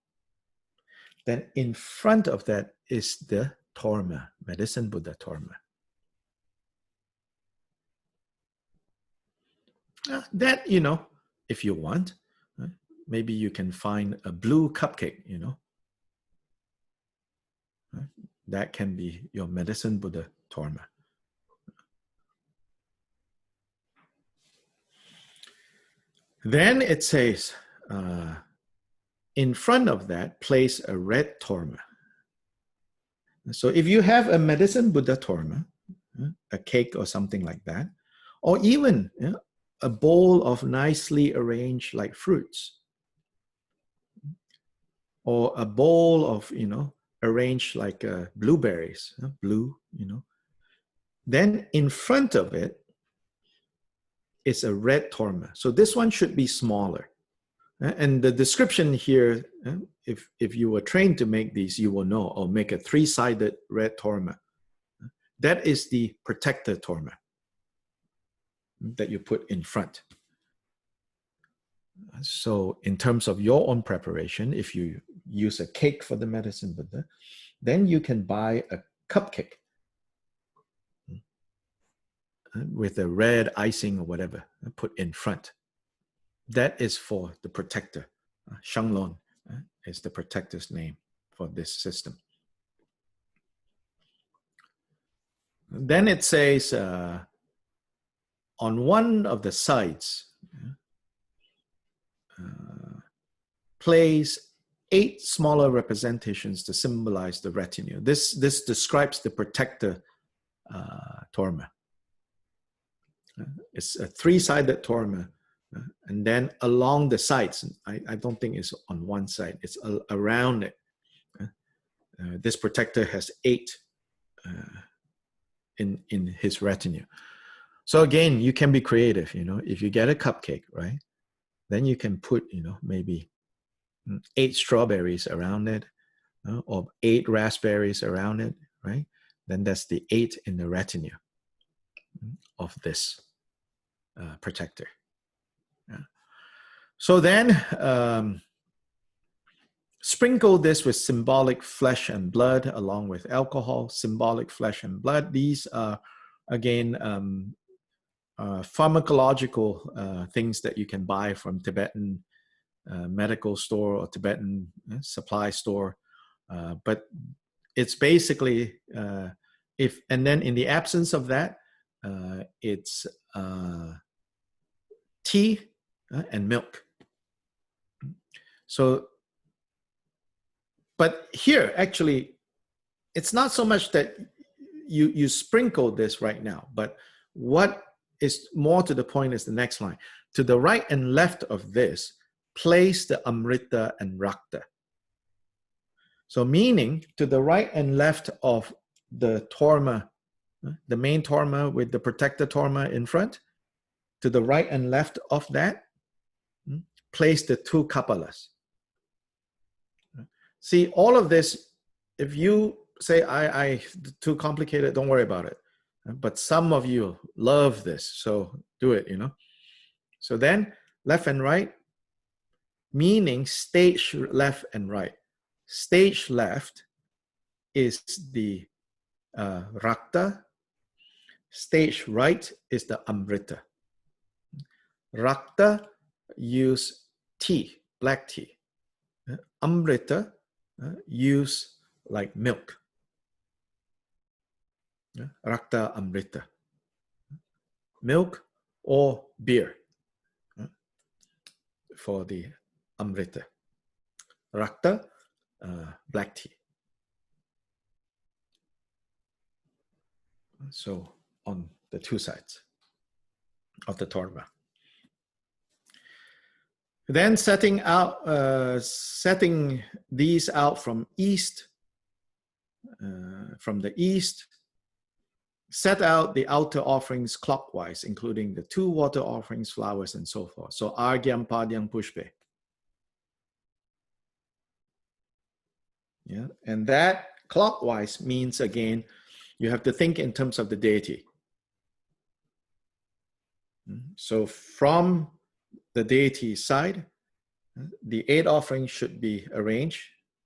Then in front of that is the Torma, Medicine Buddha Torma. That, if you want, maybe you can find a blue cupcake, That can be your Medicine Buddha Torma. Then it says, in front of that, place a red Torma. So if you have a Medicine Buddha Torma, a cake or something like that, or even a bowl of nicely arranged like fruits, or a bowl of, arranged like blueberries, blue, Then in front of it is a red Torma. So this one should be smaller. And the description here, if you were trained to make these, you will know, or make a 3-sided red Torma. That is the protector Torma that you put in front. So in terms of your own preparation, if you use a cake for the Medicine Buddha, then you can buy a cupcake with a red icing or whatever, put in front. That is for the protector. Shanglon is the protector's name for this system. Then it says, on one of the sides, place 8 smaller representations to symbolize the retinue. This describes the protector Torma. It's a 3-sided Torma, and then along the sides, I don't think it's on one side, it's around it. This protector has 8 in his retinue. So again, you can be creative, if you get a cupcake, right? Then you can put, maybe 8 strawberries around it, or 8 raspberries around it, right? Then that's the 8 in the retinue of this protector. Yeah. So then sprinkle this with symbolic flesh and blood along with alcohol. Symbolic flesh and blood. These are, again, pharmacological things that you can buy from Tibetan medical store or Tibetan supply store. But it's basically, and then in the absence of that, it's tea and milk. So, but here, actually, it's not so much that you sprinkle this right now, but what is more to the point is the next line. To the right and left of this, place the Amrita and Rakta. So meaning, to the right and left of the Torma, the main Torma with the protector Torma in front, to the right and left of that, place the 2 Kapalas. See, all of this, if you say, I too complicated, don't worry about it. But some of you love this, so do it, you know. So then, left and right, meaning stage left and right. Stage left is the Rakta. Stage right is the Amrita. Rakta use tea, black tea. Amrita use like milk. Rakta Amrita. Milk or beer for the Amrita. Rakta, black tea. So on the 2 sides of the Torma. Then setting these out from east, from the east, set out the outer offerings clockwise, including the 2 water offerings, flowers, and so forth. So Argyam, Padyam, Pushpe. Yeah, and that clockwise means, again, you have to think in terms of the deity. So from the deity side, the 8 offerings should be arranged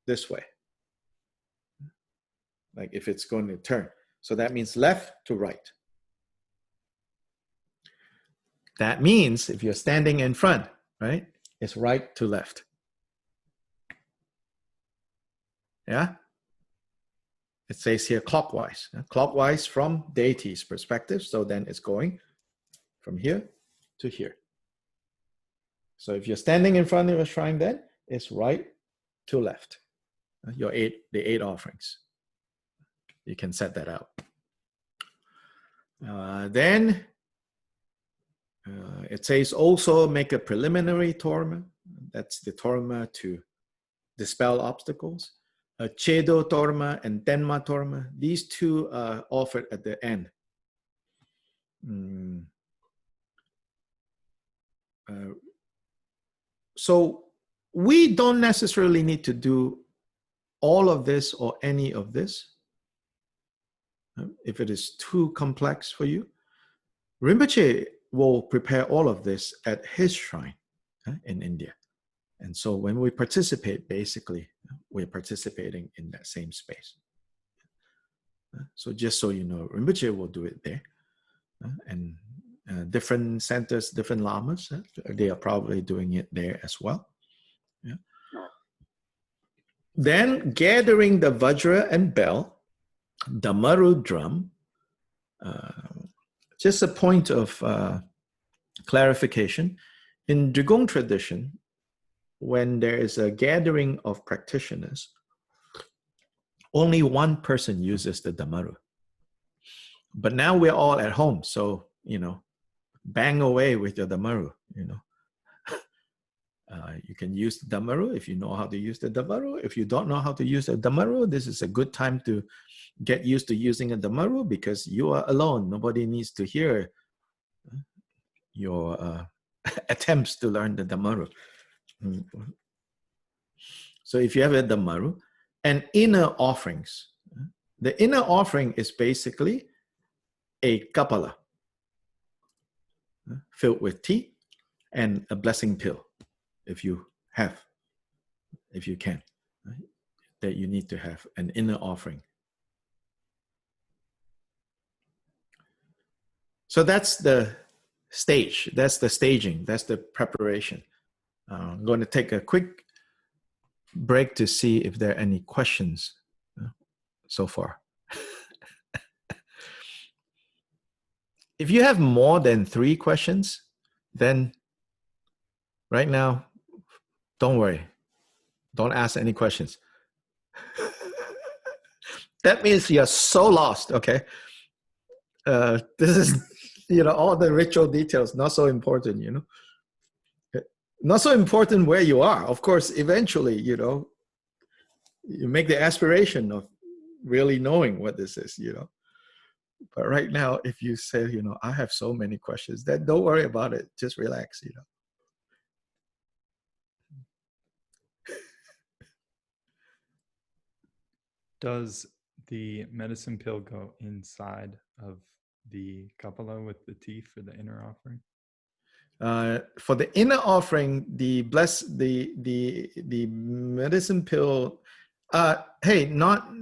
this way. Like if it's going to turn. So that means left to right. That means if you're standing in front, right, it's right to left. Yeah? It says here clockwise. Clockwise from deity's perspective. So then it's going from here to here. So if you're standing in front of a shrine, then it's right to left. The 8 offerings. You can set that out. Then it says also make a preliminary Torma. That's the Torma to dispel obstacles. Chedo Torma and Denma Torma. These 2 are offered at the end. So we don't necessarily need to do all of this or any of this. If it is too complex for you, Rinpoche will prepare all of this at his shrine in India. And so when we participate, basically, we're participating in that same space. So just so you know, Rinpoche will do it there. And different centers, different lamas, they are probably doing it there as well. Yeah. Then gathering the Vajra and bell, Damaru drum, just a point of clarification. In Drigong tradition, when there is a gathering of practitioners, only one person uses the Damaru. But now we're all at home, so, you know, bang away with your Damaru, you know. You can use the Damaru if you know how to use the Damaru. If you don't know how to use the Damaru, this is a good time to get used to using a Damaru because you are alone. Nobody needs to hear your attempts to learn the Damaru. So if you have a Dhammaru, and inner offerings, the inner offering is basically a kapala filled with tea and a blessing pill, if you can, right? That you need to have an inner offering. So that's the stage, that's the staging, that's the preparation. I'm going to take a quick break to see if there are any questions so far. If you have more than 3 questions, then right now, don't worry. Don't ask any questions. That means you're so lost, okay? This is, all the ritual details, not so important, Not so important where you are. Of course, eventually, you make the aspiration of really knowing what this is, But right now, if you say, I have so many questions, then don't worry about it. Just relax, Does the medicine pill go inside of the kapala with the tea for the inner offering? For the inner offering, the medicine pill. Hey, not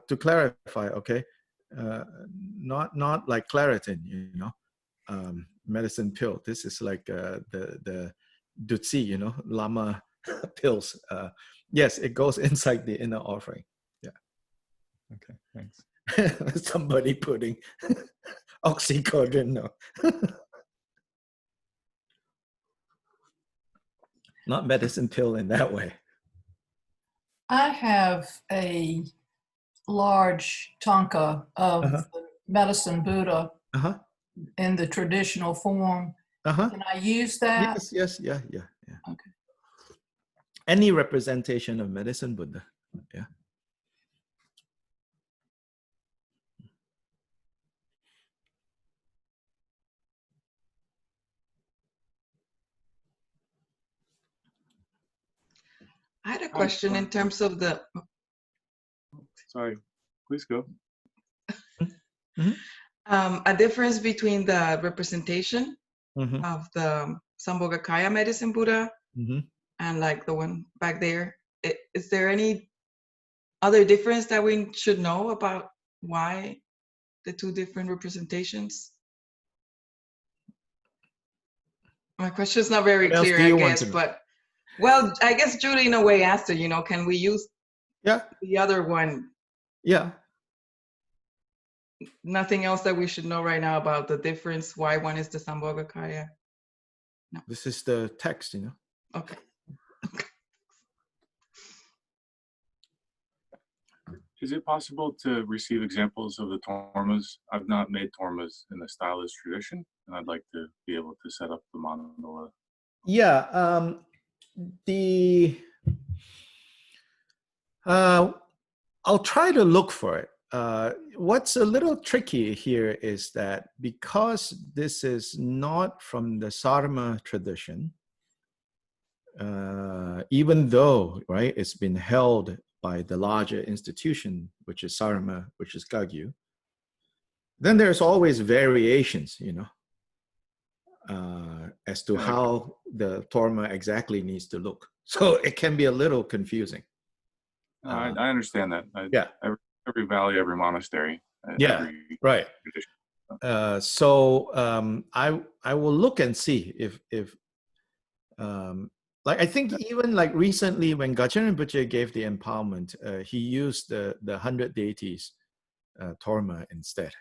to clarify, okay? Not like Claritin, medicine pill. This is like the Dutsi, Lama pills. Yes, it goes inside the inner offering. Yeah. Okay, thanks. Somebody putting oxycodone, no. Not medicine pill in that way. I have a large tanka of the medicine Buddha in the traditional form. Can I use that? Yes, yeah. Okay. Any representation of medicine Buddha, yeah. I had a question in terms of the. Sorry, please go. A difference between the representation of the Sambhogakaya medicine Buddha and like the one back there. Is there any other difference that we should know about why the 2 different representations? My question is not very clear, I guess, but well, I guess Judy in a way asked her, can we use the other one? Yeah. Nothing else that we should know right now about the difference, why one is the Sambhogakaya? No. This is the text, Okay. Is it possible to receive examples of the tormas? I've not made tormas in the stylist tradition, and I'd like to be able to set up the mandala. Yeah. I'll try to look for it. What's a little tricky here is that because this is not from the Sarma tradition, even though, right, it's been held by the larger institution, which is Sarma, which is Kagyu, then there's always variations, as to how the Torma exactly needs to look. So it can be a little confusing. I understand that. Yeah. Every valley, every monastery. Yeah, right. So I will look and see if like I think even like recently when Gajeren Rinpoche gave the empowerment, he used the 100 deities Torma instead.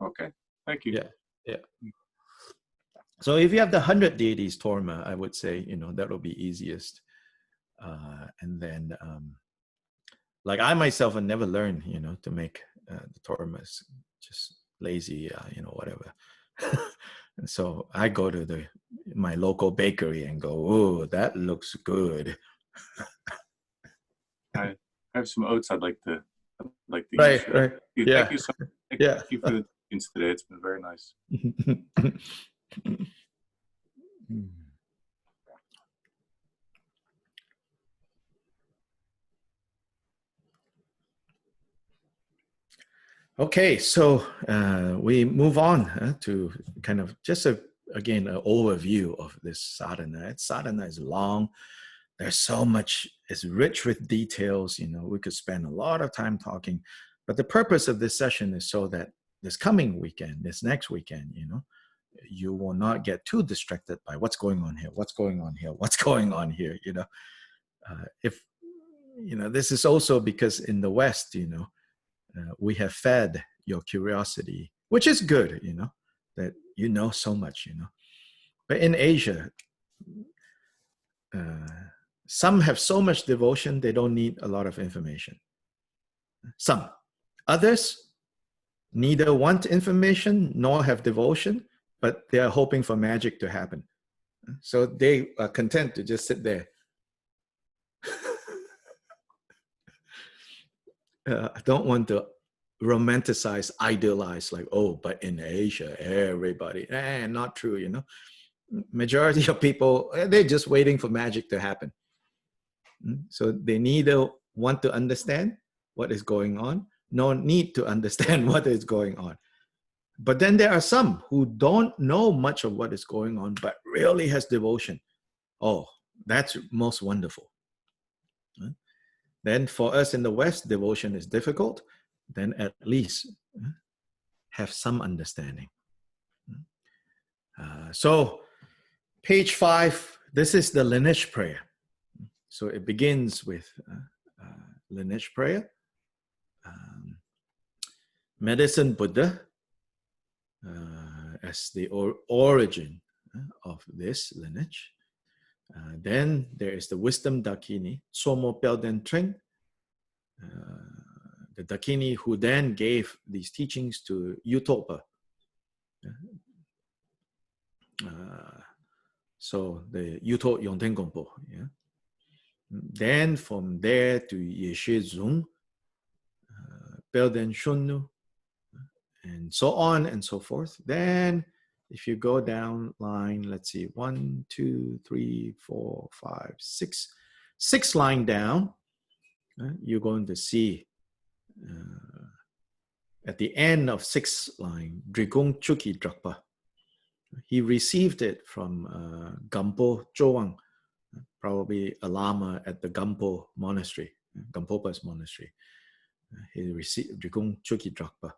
Okay, thank you. Yeah. So if you have the 100 deities Torma, I would say, that will be easiest. And then like I myself have never learned, to make the Tormas, just lazy, whatever. And so I go to my local bakery and go, oh, that looks good. I have some oats I'd like to Right. use. Yeah. Thank you so much. Thank you for the teachings today. It's been very nice. Okay, so we move on to kind of just again an overview of this sadhana. Sadhana is long. There's so much. It's rich with details. We could spend a lot of time talking, but the purpose of this session is so that this coming weekend, this next weekend, you will not get too distracted by what's going on here, what's going on here, what's going on here. If this is also because in the West, we have fed your curiosity, which is good, that so much, But in Asia, some have so much devotion, they don't need a lot of information. Some. Others neither want information nor have devotion, but they are hoping for magic to happen. So they are content to just sit there. I don't want to romanticize, idealize, like, oh, but in Asia, everybody, not true, Majority of people, they're just waiting for magic to happen. So they neither want to understand what is going on, nor need to understand what is going on. But then there are some who don't know much of what is going on, but really has devotion. Oh, that's most wonderful. Then for us in the West, devotion is difficult. Then at least have some understanding. So page 5, this is the lineage prayer. So it begins with lineage prayer. Medicine Buddha as the origin of this lineage. Then there is the wisdom Dakini, Somo Pelden Tring, the Dakini who then gave these teachings to Yuto. So the Yuto Yongten Gompo. Then from there to Yeshe Zung, Pelden Shunnu, and so on and so forth. Then if you go down line, let's see, 1, 2, 3, 4, 5, 6, 6 line down, you're going to see at the end of 6th line, Drigong Chuki Drakpa. He received it from Gampo Chowang, probably a lama at the Gampo monastery, Gampopa's monastery. He received Drigong Chuki Drakpa.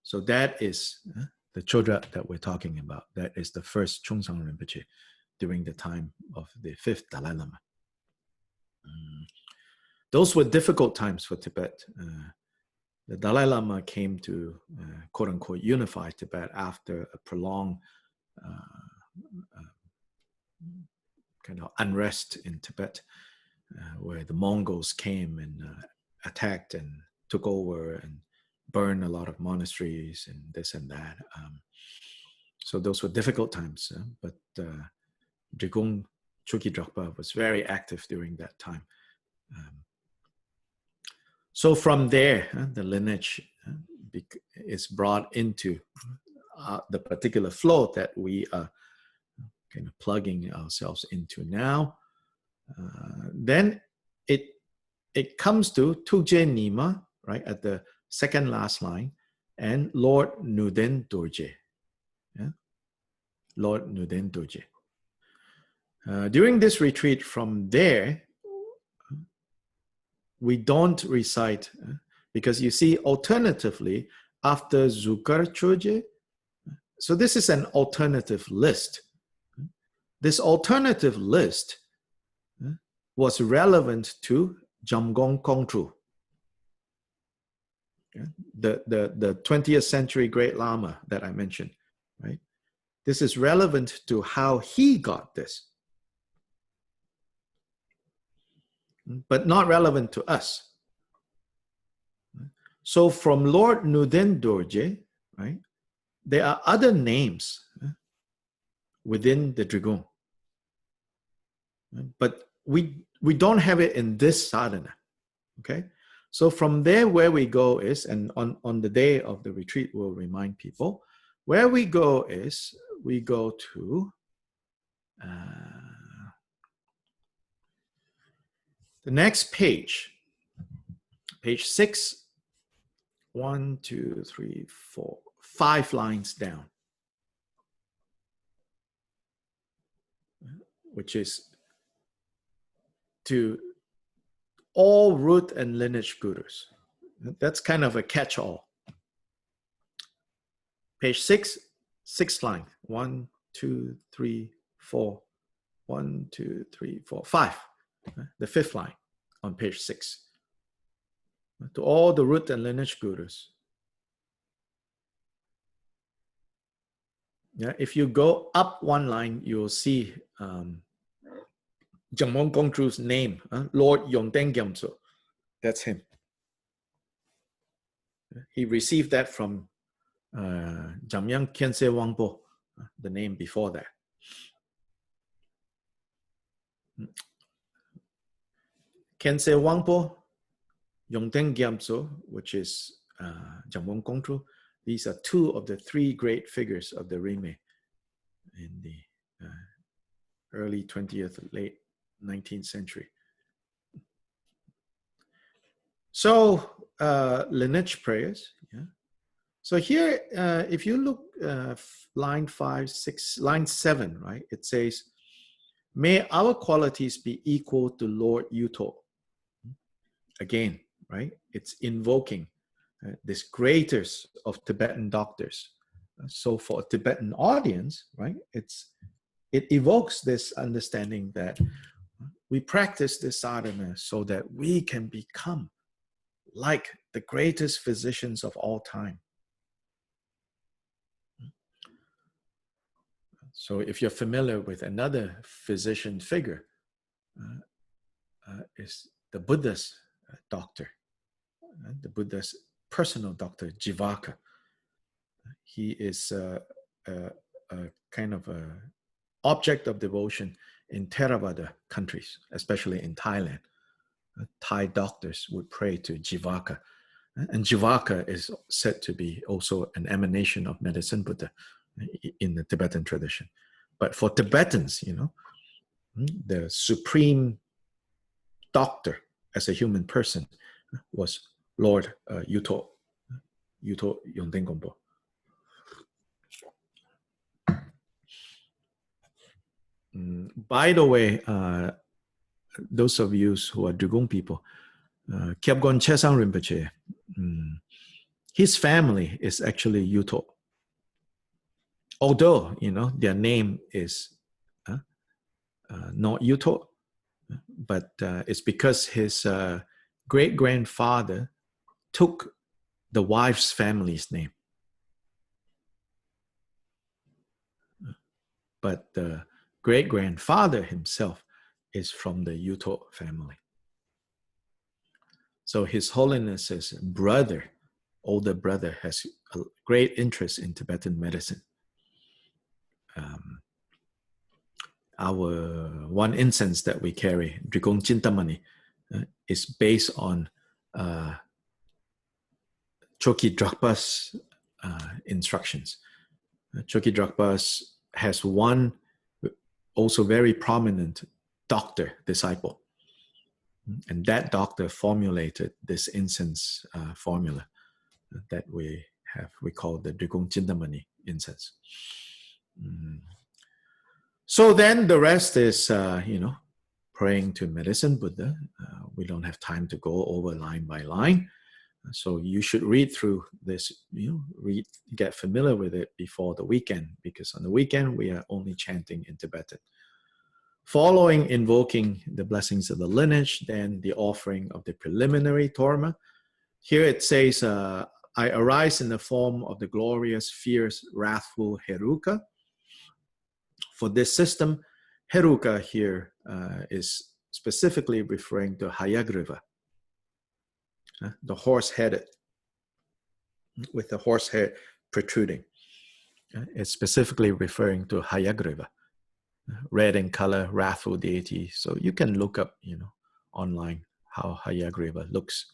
So that is the Chodra that we're talking about. That is the first Chungsang Rinpoche during the time of the 5th Dalai Lama. Those were difficult times for Tibet. The Dalai Lama came to quote-unquote unify Tibet after a prolonged kind of unrest in Tibet, where the Mongols came and attacked and took over and burned a lot of monasteries and this and that. So those were difficult times, but Drigong Chuki Drakpa was very active during that time. So from there, the lineage is brought into the particular flow that we are kind of plugging ourselves into now. Then it comes to Tugje Nima, right, at the second last line, and Lord Nuden Dorje. Lord Nuden Dorje. During this retreat, from there, we don't recite, because you see, alternatively, after Zukar Choje, so this is an alternative list. This alternative list was relevant to Jamgong Kongtru, the 20th century Great Lama that I mentioned, right? This is relevant to how he got this, but not relevant to us. So from Lord Nuden Dorje, right, there are other names within the Drigong, but we don't have it in this sadhana, okay? So from there, where we go is, and on the day of the retreat, we'll remind people, where we go is, we go to the next page, page 6, 1, 2, 3, 4, 5 lines down, which is to all root and lineage gurus. That's kind of a catch-all. Page 6, 6th line. 1, 2, 3, 4. 1, 2, 3, 4, 5. The 5th line on page 6. To all the root and lineage gurus. Yeah, if you go up 1 line, you'll see Jamon Gongchu's name, Lord Yongdeng Gyamtso. That's him. He received that from Jamyang Khyentse Wangpo, the name before that. Khyentse Wangpo, Yongdeng Gyamtso, which is Jamon Gongchu. These are 2 of the 3 great figures of the Rime in the early 20th, late 19th century. So, lineage prayers. Yeah. So here, if you look line 5, 6, line 7, right? It says, may our qualities be equal to Lord Yuto. Again, right? It's invoking this greatest of Tibetan doctors. So for a Tibetan audience, right? It evokes this understanding that we practice this sadhana so that we can become like the greatest physicians of all time. So if you're familiar with another physician figure, is the Buddha's doctor, the Buddha's personal doctor, Jivaka. He is a kind of a object of devotion in Theravada countries, especially in Thailand. Thai doctors would pray to Jivaka. And Jivaka is said to be also an emanation of Medicine Buddha in the Tibetan tradition. But for Tibetans, you know, the supreme doctor as a human person was Lord Yuto Yongdeng Gompo. By the way, those of you who are Drigung people, Kyabgon Chesang Rinpoche, his family is actually Yuto. Although, you know, their name is not Yuto, but it's because his great-grandfather took the wife's family's name. But the great-grandfather himself is from the Yuto family. So His Holiness's brother, older brother, has a great interest in Tibetan medicine. Our one incense that we carry, Drikong Chintamani, is based on Choki Drakpa's instructions. Choki Drakpa has one also very prominent doctor, disciple. And that doctor formulated this incense formula that we have. We call the Drikong Chintamani incense. So then the rest is, you know, praying to Medicine Buddha. We don't have time to go over line by line. So you should read through this, you know, get familiar with it before the weekend, because on the weekend we are only chanting in Tibetan. Following invoking the blessings of the lineage, then the offering of the preliminary Torma. Here it says, I arise in the form of the glorious, fierce, wrathful Heruka. For this system, Heruka here is specifically referring to Hayagriva, the horse-headed, with the horse head protruding. It's specifically referring to Hayagriva, red in color, wrathful deity. So you can look up, you know, online how Hayagriva looks.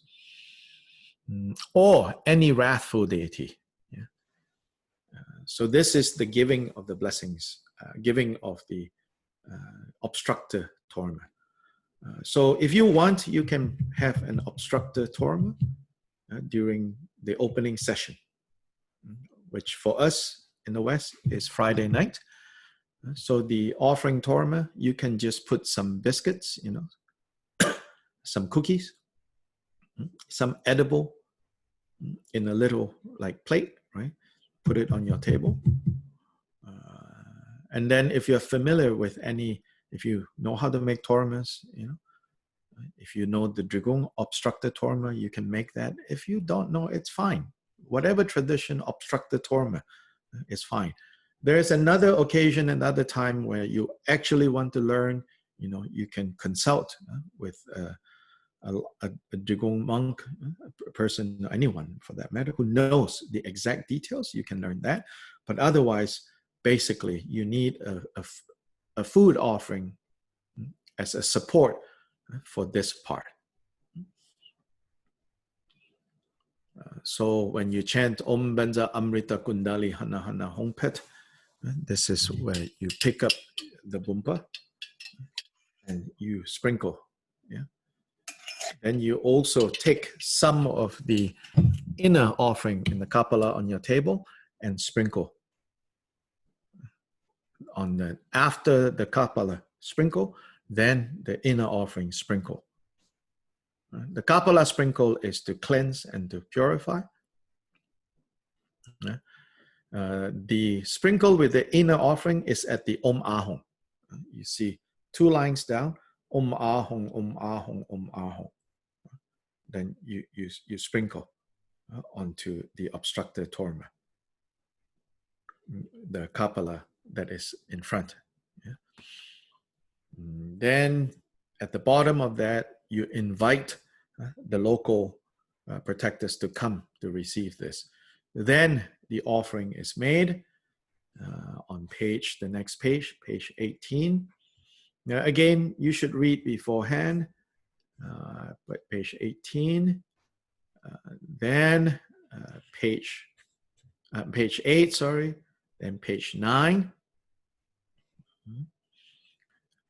Or any wrathful deity. Yeah. So this is the giving of the blessings, giving of the obstructor Torma. So if you want, you can have an obstructor Torma during the opening session, which for us in the West is Friday night. So the offering Torma, you can just put some biscuits, some cookies, some edible in a little like plate, right? Put it on your table. And then if you're familiar with if you know how to make Tormas, if you know the Drigong obstructed Torma, you can make that. If you don't know, it's fine. Whatever tradition obstructed Torma is fine. There's another occasion, another time where you actually want to learn, you can consult with a Drigong monk, a person, anyone for that matter, who knows the exact details. You can learn that. But otherwise, basically, you need a food offering as a support for this part. So when you chant Om Benza Amrita Kundali Hana Hana Hongpet, this is where you pick up the bumpa and you sprinkle. Yeah. Then you also take some of the inner offering in the kapala on your table and sprinkle on after the kapala sprinkle, then the inner offering sprinkle. The kapala sprinkle is to cleanse and to purify. The sprinkle with the inner offering is at the Om Ahong. You see 2 lines down, Om Ahong, Om Ahong, Om Ahong. Then you sprinkle onto the obstructed Torma, the kapala that is in front. Yeah. Then at the bottom of that, you invite the local protectors to come to receive this. Then the offering is made on the next page, page 18. Now again, you should read beforehand, but page 18, then page 8, sorry, then page 9.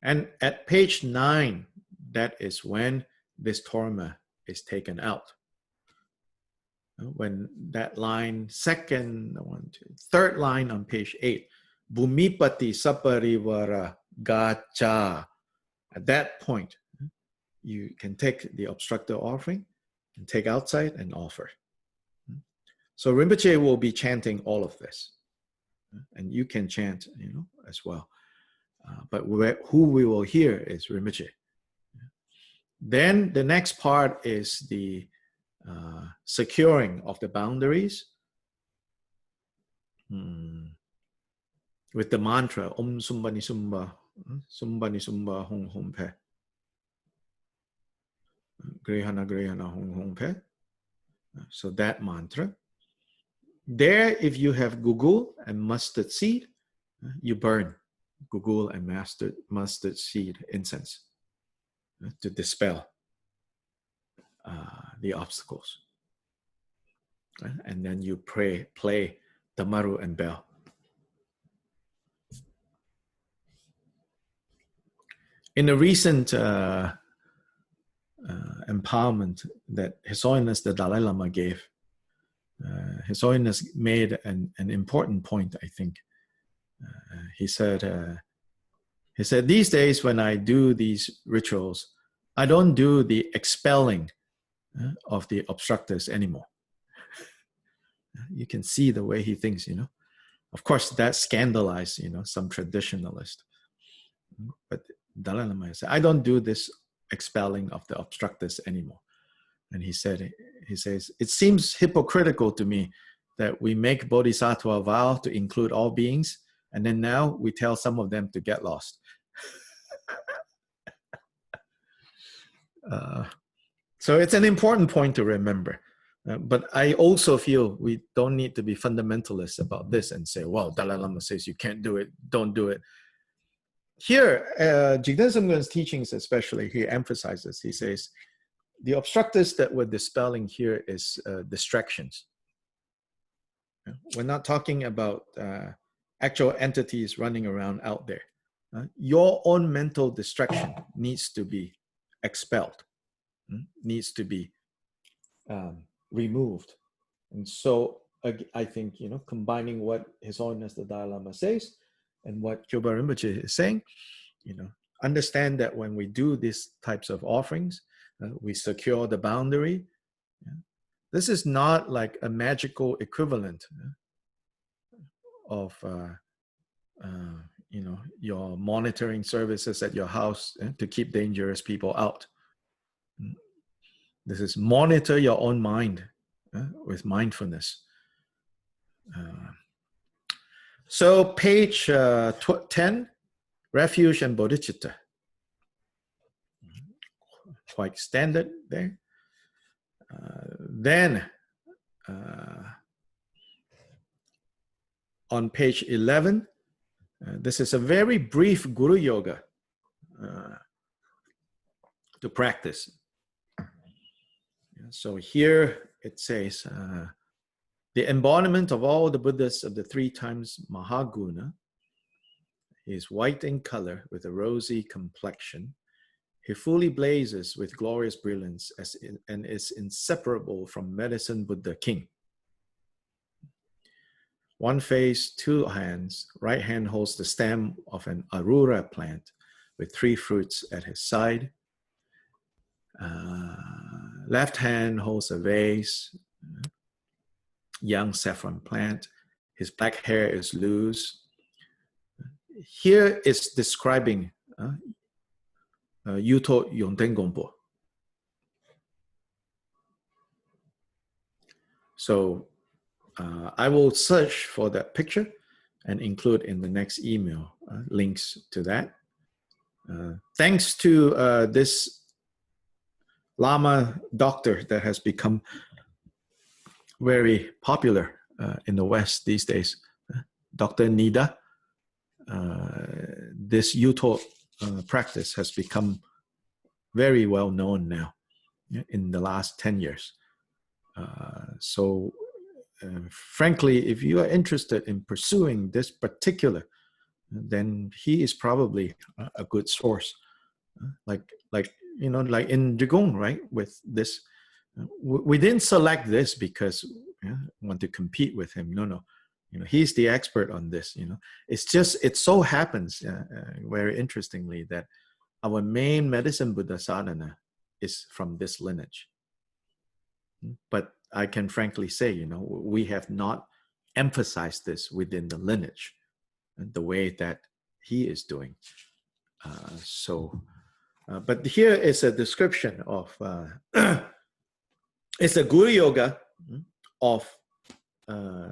And at page 9, that is when this Torma is taken out. When that line, third line on page 8, Bhumipati Saparivara Gacha. At that point, you can take the obstructed offering and take outside and offer. So Rinpoche will be chanting all of this. And you can chant, as well. But who we will hear is Rinpoche. Then the next part is the securing of the boundaries with the mantra Om Sumbani Sumba, Sumbani Sumba Hong Hong Pe, Grehana Grehana Hong Hong Pe. So that mantra. There, if you have gugul and mustard seed, you burn gugul and mustard seed incense to dispel the obstacles. And then you play Tamaru and bell. In a recent empowerment that His Holiness the Dalai Lama gave, His Holiness made an important point, I think. He said, these days when I do these rituals, I don't do the expelling of the obstructors anymore. You can see the way he thinks, Of course, that scandalized, some traditionalist. But Dalai Lama said, I don't do this expelling of the obstructors anymore. And he says, it seems hypocritical to me that we make Bodhisattva vow to include all beings, and then now we tell some of them to get lost. So it's an important point to remember. But I also feel we don't need to be fundamentalists about this and say, well, Dalai Lama says you can't do it, don't do it. Here, Jigten Sumgön's teachings especially, he emphasizes, he says, the obstructors that we're dispelling here is distractions. We're not talking about actual entities running around out there. Your own mental distraction needs to be expelled, needs to be removed And so I think, combining what His Holiness the Dalai Lama says and what Kyoba Rinpoche is saying, understand that when we do these types of offerings, we secure the boundary. This is not like a magical equivalent of your monitoring services at your house to keep dangerous people out. This is monitor your own mind with mindfulness. So page 10, refuge and bodhicitta. Quite standard there. Then on page 11, this is a very brief Guru Yoga to practice. So here it says, the embodiment of all the Buddhas of the 3 times Mahaguna is white in color with a rosy complexion. He fully blazes with glorious brilliance and is inseparable from Medicine Buddha King. 1 face, 2 hands. Right hand holds the stem of an arura plant with 3 fruits at his side. Left hand holds a vase, young saffron plant. His black hair is loose. Here is describing Yuto Yontengompo. So I will search for that picture and include in the next email links to that. Thanks to this Lama doctor that has become very popular in the West these days, Dr. Nida, this Yuto practice has become very well known now in the last 10 years. So frankly, if you are interested in pursuing this particular, then he is probably a good source. Like in Qigong, right? With this, we didn't select this because we want to compete with him. No. He's the expert on this. It's just, it so happens very interestingly that our main Medicine Buddha sadhana is from this lineage. But I can frankly say, we have not emphasized this within the lineage the way that he is doing. But here is a description of, it's a Guru Yoga of,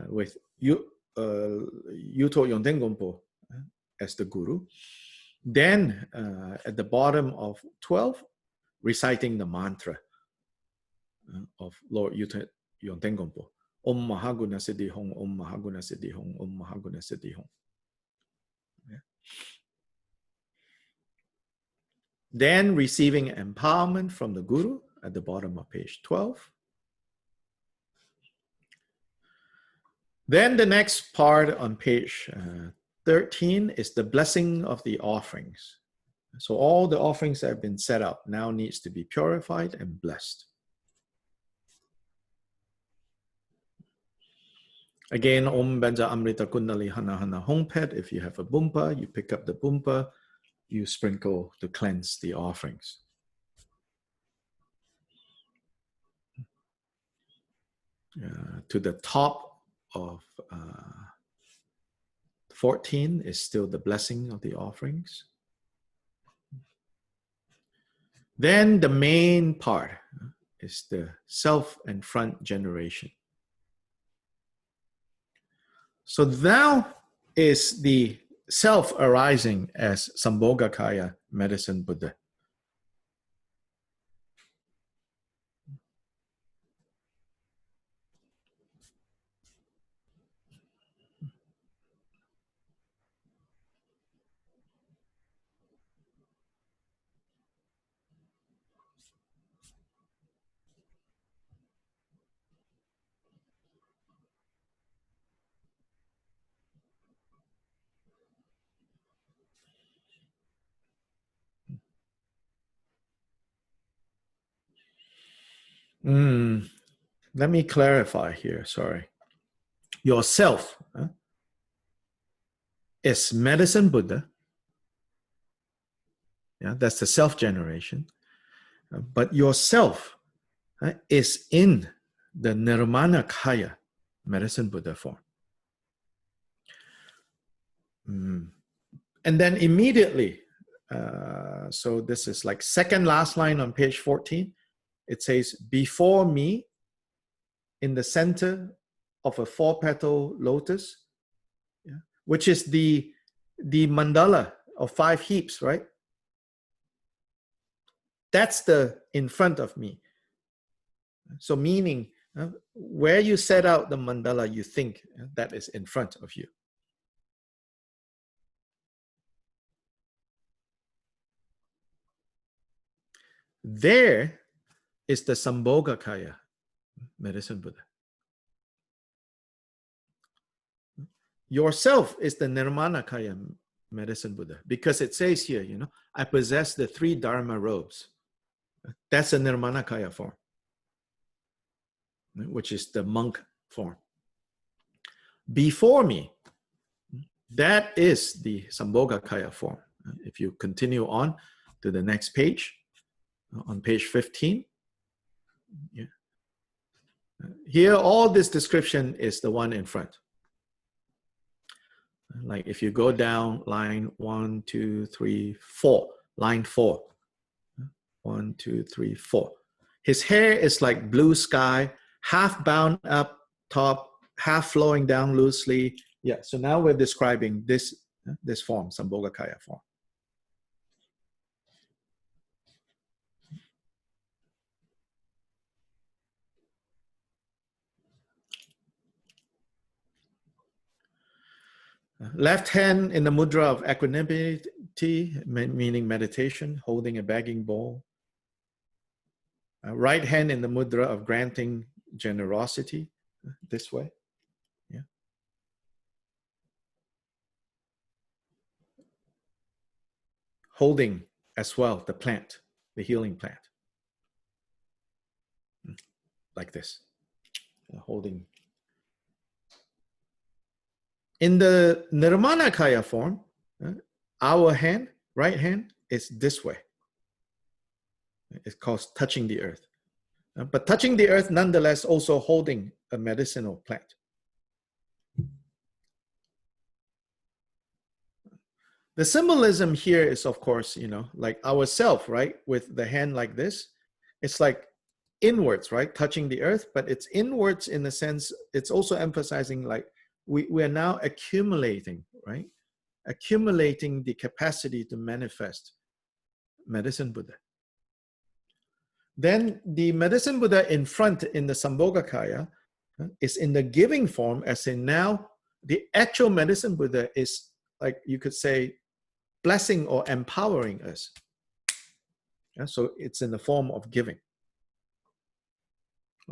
with Yuto Yontengompo as the Guru. Then at the bottom of 12, reciting the mantra of Lord Yuto Yontengompo. Om Mahaguna Siddhi Hong, Om Mahaguna Siddhi Hong, Om Mahaguna Siddhi Hong. Then receiving empowerment from the Guru at the bottom of page 12. Then the next part on page 13 is the blessing of the offerings. So all the offerings that have been set up now needs to be purified and blessed. Again, Om Benja Amrita Kundali Hana Hana Hongpet. If you have a bumpa, you pick up the bumpa, you sprinkle to cleanse the offerings. To the top of 14 is still the blessing of the offerings. Then the main part is the self and front generation. So now is the self arising as Sambhogakaya Medicine Buddha. let me clarify here, sorry. Yourself is medicine Buddha. Yeah, that's the self-generation. But yourself is in the Nirmana Kaya, medicine Buddha form. And then immediately, so this is like second last line on page 14. It says, before me, in the center of a 4-petal lotus, yeah, which is the mandala of 5 heaps, right? That's the in front of me. So meaning, where you set out the mandala, you think that is in front of you. There is the Sambhogakaya, medicine Buddha. Yourself is the Nirmanakaya, medicine Buddha, because it says here, you know, I possess the 3 Dharma robes. That's a Nirmanakaya form, which is the monk form. Before me, that is the Sambhogakaya form. If you continue on to the next page, on page 15, yeah. Here, all this description is the one in front. Like if you go down line 1, 2, 3, 4, line 4. 1, 2, 3, 4. His hair is like blue sky, half bound up top, half flowing down loosely. Yeah, so now we're describing this form, Sambhogakaya form. Left hand in the mudra of equanimity, meaning meditation, holding a begging bowl. Right hand in the mudra of granting generosity, this way. Yeah. Holding as well the plant, the healing plant. Like this. Holding. In the Nirmanakaya form, our hand, right hand, is this way. It's called touching the earth. But touching the earth, nonetheless, also holding a medicinal plant. The symbolism here is, of course, you know, like ourself, right? With the hand like this, it's like inwards, right? Touching the earth, but it's inwards in the sense, it's also emphasizing like we are now accumulating, right? Accumulating the capacity to manifest medicine Buddha. Then the medicine Buddha in front in the Sambhogakaya is in the giving form, as in now the actual medicine Buddha is, like you could say, blessing or empowering us. Yeah, so it's in the form of giving.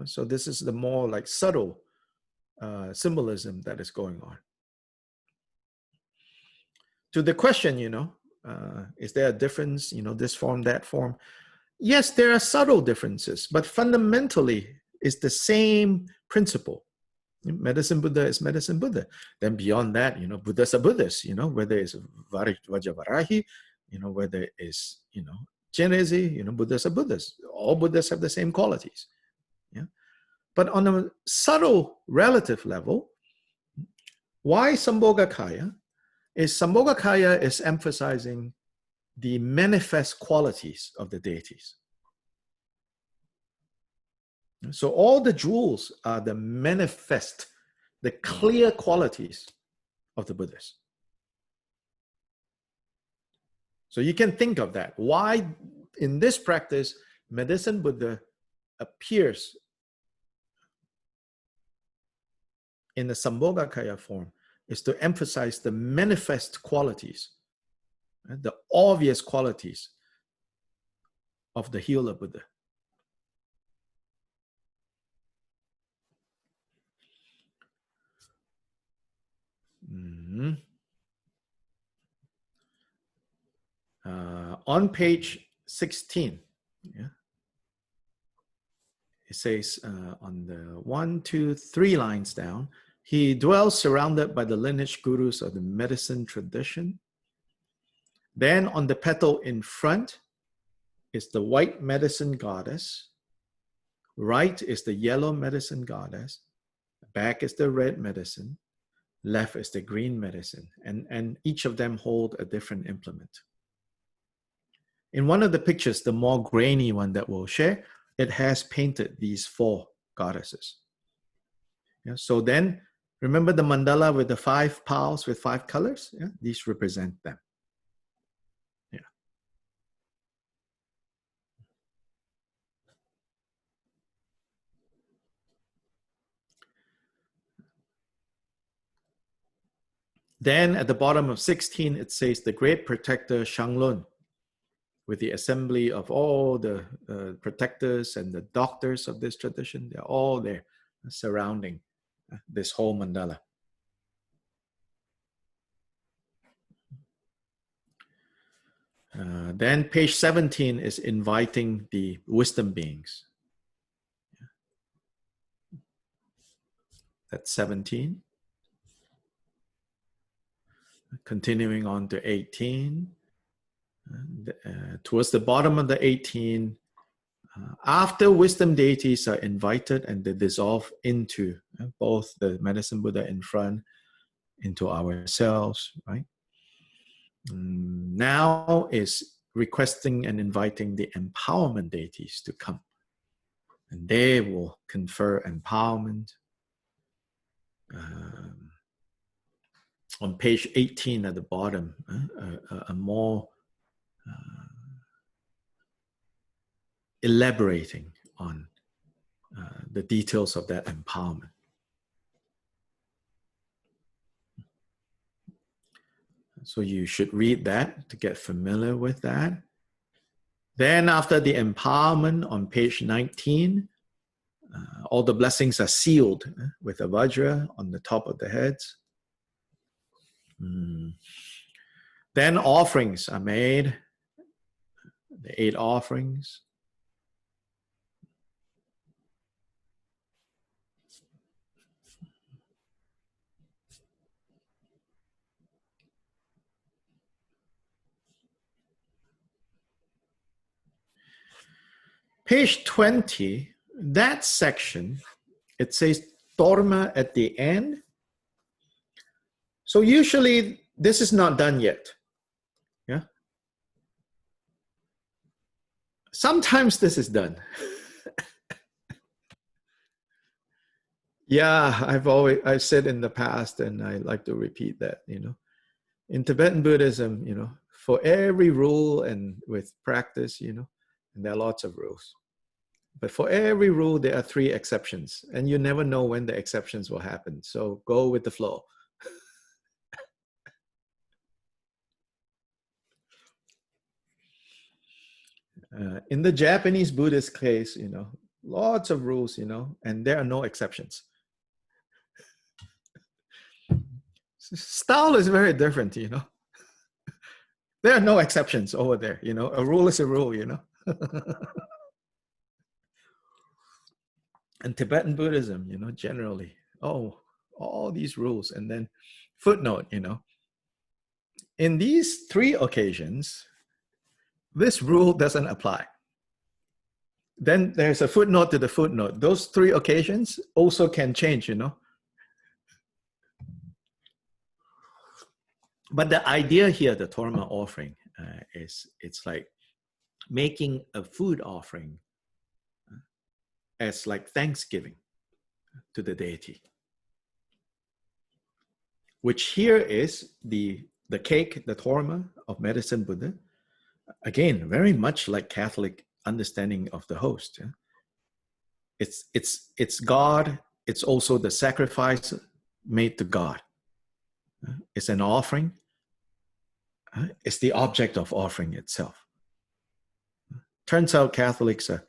So this is the more like subtle symbolism that is going on. To the question, you know, is there a difference, you know, this form, that form? Yes, there are subtle differences, but fundamentally it's the same principle. Medicine Buddha is medicine Buddha. Then beyond that, you know, Buddhas are Buddhas, you know, whether it's Vajra Varahi, you know, whether it's, you know, Chenrezi, you know, Buddhas are Buddhas. All Buddhas have the same qualities. Yeah. But on a subtle relative level, why Sambhogakaya? Sambhogakaya is emphasizing the manifest qualities of the deities. So all the jewels are the manifest, the clear qualities of the Buddhas. So you can think of that. Why in this practice, medicine Buddha appears in the Sambhogakaya form is to emphasize the manifest qualities, the obvious qualities of the healer Buddha. On page 16, yeah, it says on the 1, 2, 3 lines down, he dwells surrounded by the lineage gurus of the medicine tradition. Then on the petal in front is the white medicine goddess. Right is the yellow medicine goddess. Back is the red medicine. Left is the green medicine. And each of them hold a different implement. In one of the pictures, the more grainy one that we'll share, it has painted these 4 goddesses. Yeah, so then, remember the mandala with the 5 piles with 5 colors? Yeah, these represent them. Yeah. Then at the bottom of 16, it says the great protector Shanglun, with the assembly of all the protectors and the doctors of this tradition. They're all there surrounding this whole mandala. Then page 17 is inviting the wisdom beings. That's 17. Continuing on to 18. Towards the bottom of the 18, after wisdom deities are invited and they dissolve into both the medicine Buddha in front, into ourselves, right? Now is requesting and inviting the empowerment deities to come. And they will confer empowerment. On page 18 at the bottom, a more elaborating on the details of that empowerment. So you should read that to get familiar with that. Then after the empowerment on page 19, all the blessings are sealed with a Vajra on the top of the heads. Then offerings are made, the 8 offerings. Page 20, that section, it says Torma at the end. So usually this is not done yet. Yeah. Sometimes this is done. Yeah, I've said in the past, and I like to repeat that, in Tibetan Buddhism, for every rule and with practice, and there are lots of rules. But for every rule, there are 3 exceptions, and you never know when the exceptions will happen. So go with the flow. In the Japanese Buddhist case, lots of rules, and there are no exceptions. Style is very different, There are no exceptions over there, A rule is a rule, And Tibetan Buddhism, generally, all these rules. And then footnote, in these 3 occasions, this rule doesn't apply. Then there's a footnote to the footnote. Those 3 occasions also can change, But the idea here, the Torma offering, it's like making a food offering as like thanksgiving to the deity. Which here is the cake, the Torma of medicine Buddha. Again, very much like Catholic understanding of the host. Yeah? It's God. It's also the sacrifice made to God. It's an offering. It's the object of offering itself. Turns out Catholics are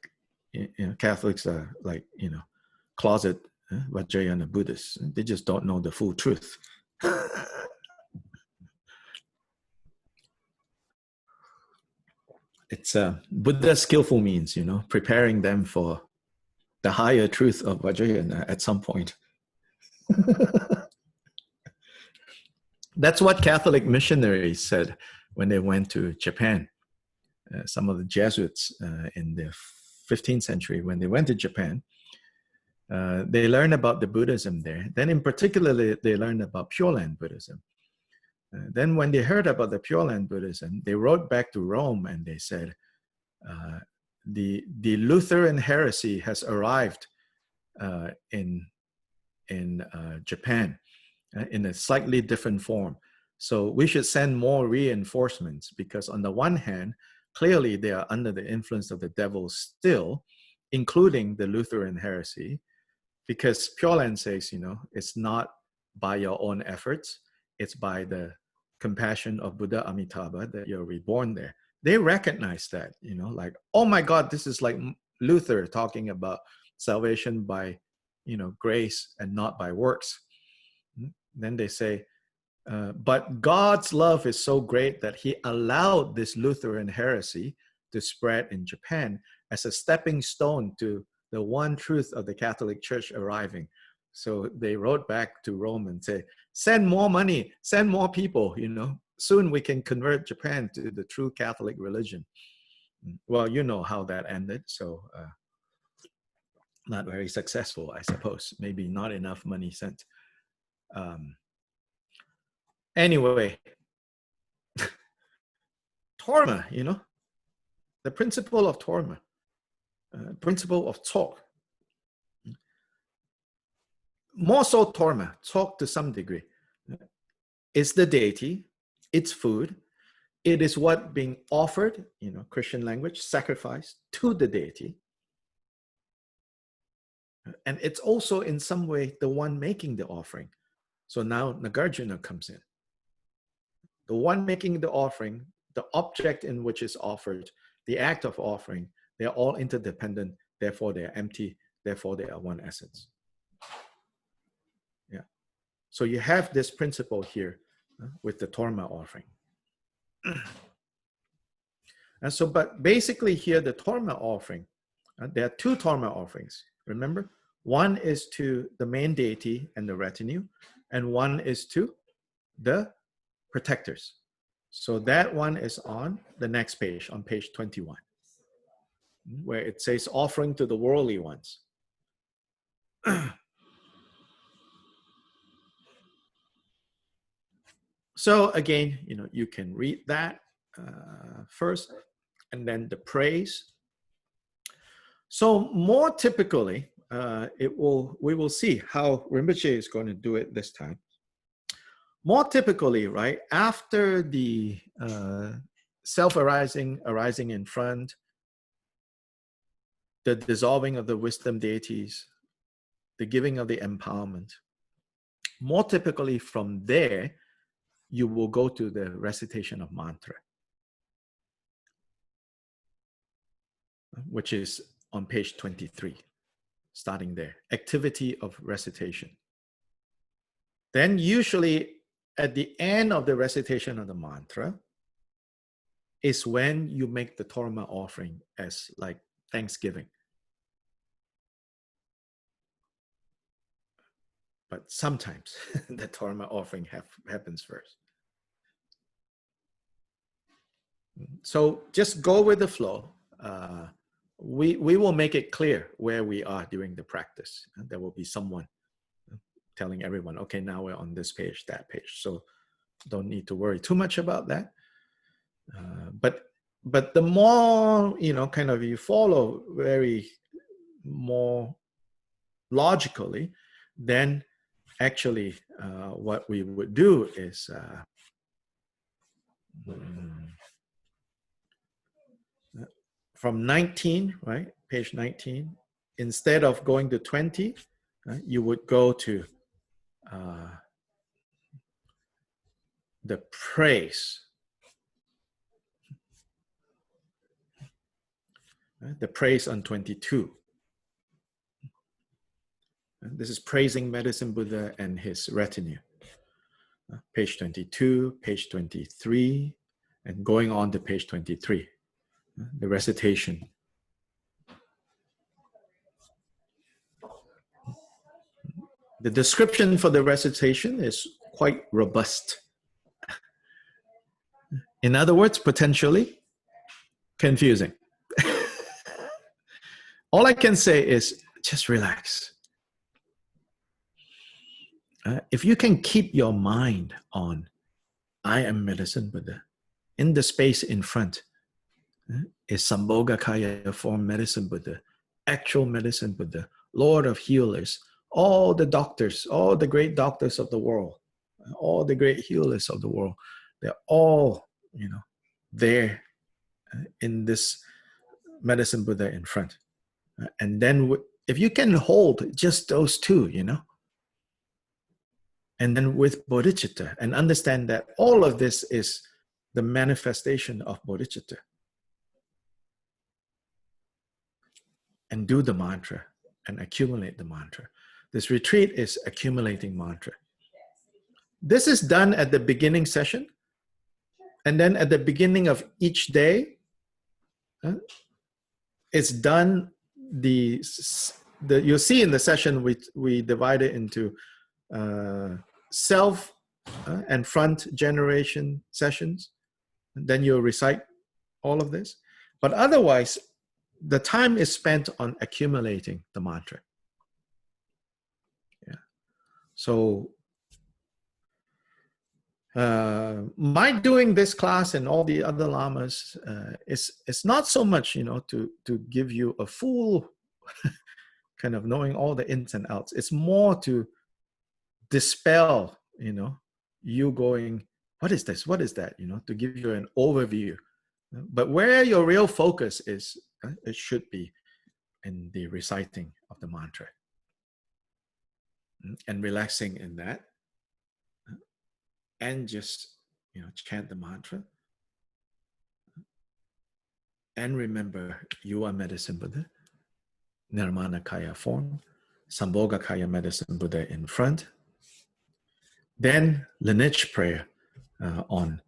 like, closet Vajrayana Buddhists. They just don't know the full truth. It's Buddha's skillful means, preparing them for the higher truth of Vajrayana at some point. That's what Catholic missionaries said when they went to Japan. Some of the Jesuits in the 15th century, when they went to Japan, they learned about the Buddhism there. Then in particular, they learned about Pure Land Buddhism. Then when they heard about the Pure Land Buddhism, they wrote back to Rome and they said, the Lutheran heresy has arrived in Japan in a slightly different form. So we should send more reinforcements, because on the one hand, clearly they are under the influence of the devil still, including the Lutheran heresy, because Pure Land says, it's not by your own efforts, it's by the compassion of Buddha Amitabha that you're reborn there. They recognize that, like, oh my God, this is like Luther talking about salvation by, grace and not by works. Then they say, but God's love is so great that he allowed this Lutheran heresy to spread in Japan as a stepping stone to the one truth of the Catholic Church arriving. So they wrote back to Rome and say, send more money, send more people, soon we can convert Japan to the true Catholic religion. Well, you know how that ended. So not very successful, I suppose. Maybe not enough money sent. Anyway, Torma, the principle of Torma, principle of talk. More so Torma, talk to some degree. It's the deity, it's food, it is what being offered, Christian language, sacrifice to the deity. And it's also in some way the one making the offering. So now Nagarjuna comes in. The one making the offering, the object in which is offered, the act of offering, they are all interdependent, therefore they are empty, therefore they are one essence. Yeah. So you have this principle here with the Torma offering. And so, but basically here, the Torma offering, there are two Torma offerings, remember? One is to the main deity and the retinue, and one is to the protectors. So that one is on the next page, on page 21, where it says offering to the worldly ones. So again, you can read that first, and then the praise. So more typically, we will see how Rinpoche is going to do it this time. More typically, right, after the self-arising, arising in front, the dissolving of the wisdom deities, the giving of the empowerment, more typically from there, you will go to the recitation of mantra, which is on page 23, starting there, activity of recitation. Then usually at the end of the recitation of the mantra is when you make the Torma offering as like thanksgiving. But sometimes the Torma offering happens first. So just go with the flow. We will make it clear where we are during the practice. And there will be someone telling everyone, okay, now we're on this page, that page. So don't need to worry too much about that. But the more, kind of you follow very more logically, then actually what we would do is from 19, right, page 19, instead of going to 20, you would go to the praise. The praise on 22. This is praising Medicine Buddha and his retinue. Page 22, page 23, and going on to page 23. The recitation. The description for the recitation is quite robust. In other words, potentially confusing. All I can say is just relax. If you can keep your mind on, I am Medicine Buddha, in the space in front is Sambhogakaya form Medicine Buddha, actual Medicine Buddha, Lord of healers, all the doctors, all the great doctors of the world, all the great healers of the world, they're all, there in this Medicine Buddha in front. And then if you can hold just those two, and then with bodhicitta, and understand that all of this is the manifestation of bodhicitta, and do the mantra and accumulate the mantra. This retreat is accumulating mantra. This is done at the beginning session, and then at the beginning of each day, it's done. You'll see in the session we divide it into self and front generation sessions. And then you'll recite all of this. But otherwise, the time is spent on accumulating the mantra. Yeah. So my doing this class and all the other lamas is not so much, to give you a full kind of knowing all the ins and outs. It's more to dispel, you going, what is this? What is that? To give you an overview. But where your real focus is, it should be in the reciting of the mantra and relaxing in that, and just chant the mantra and remember you are Medicine Buddha, Nirmanakaya form, Sambhogakaya Medicine Buddha in front. Then Lineage Prayer on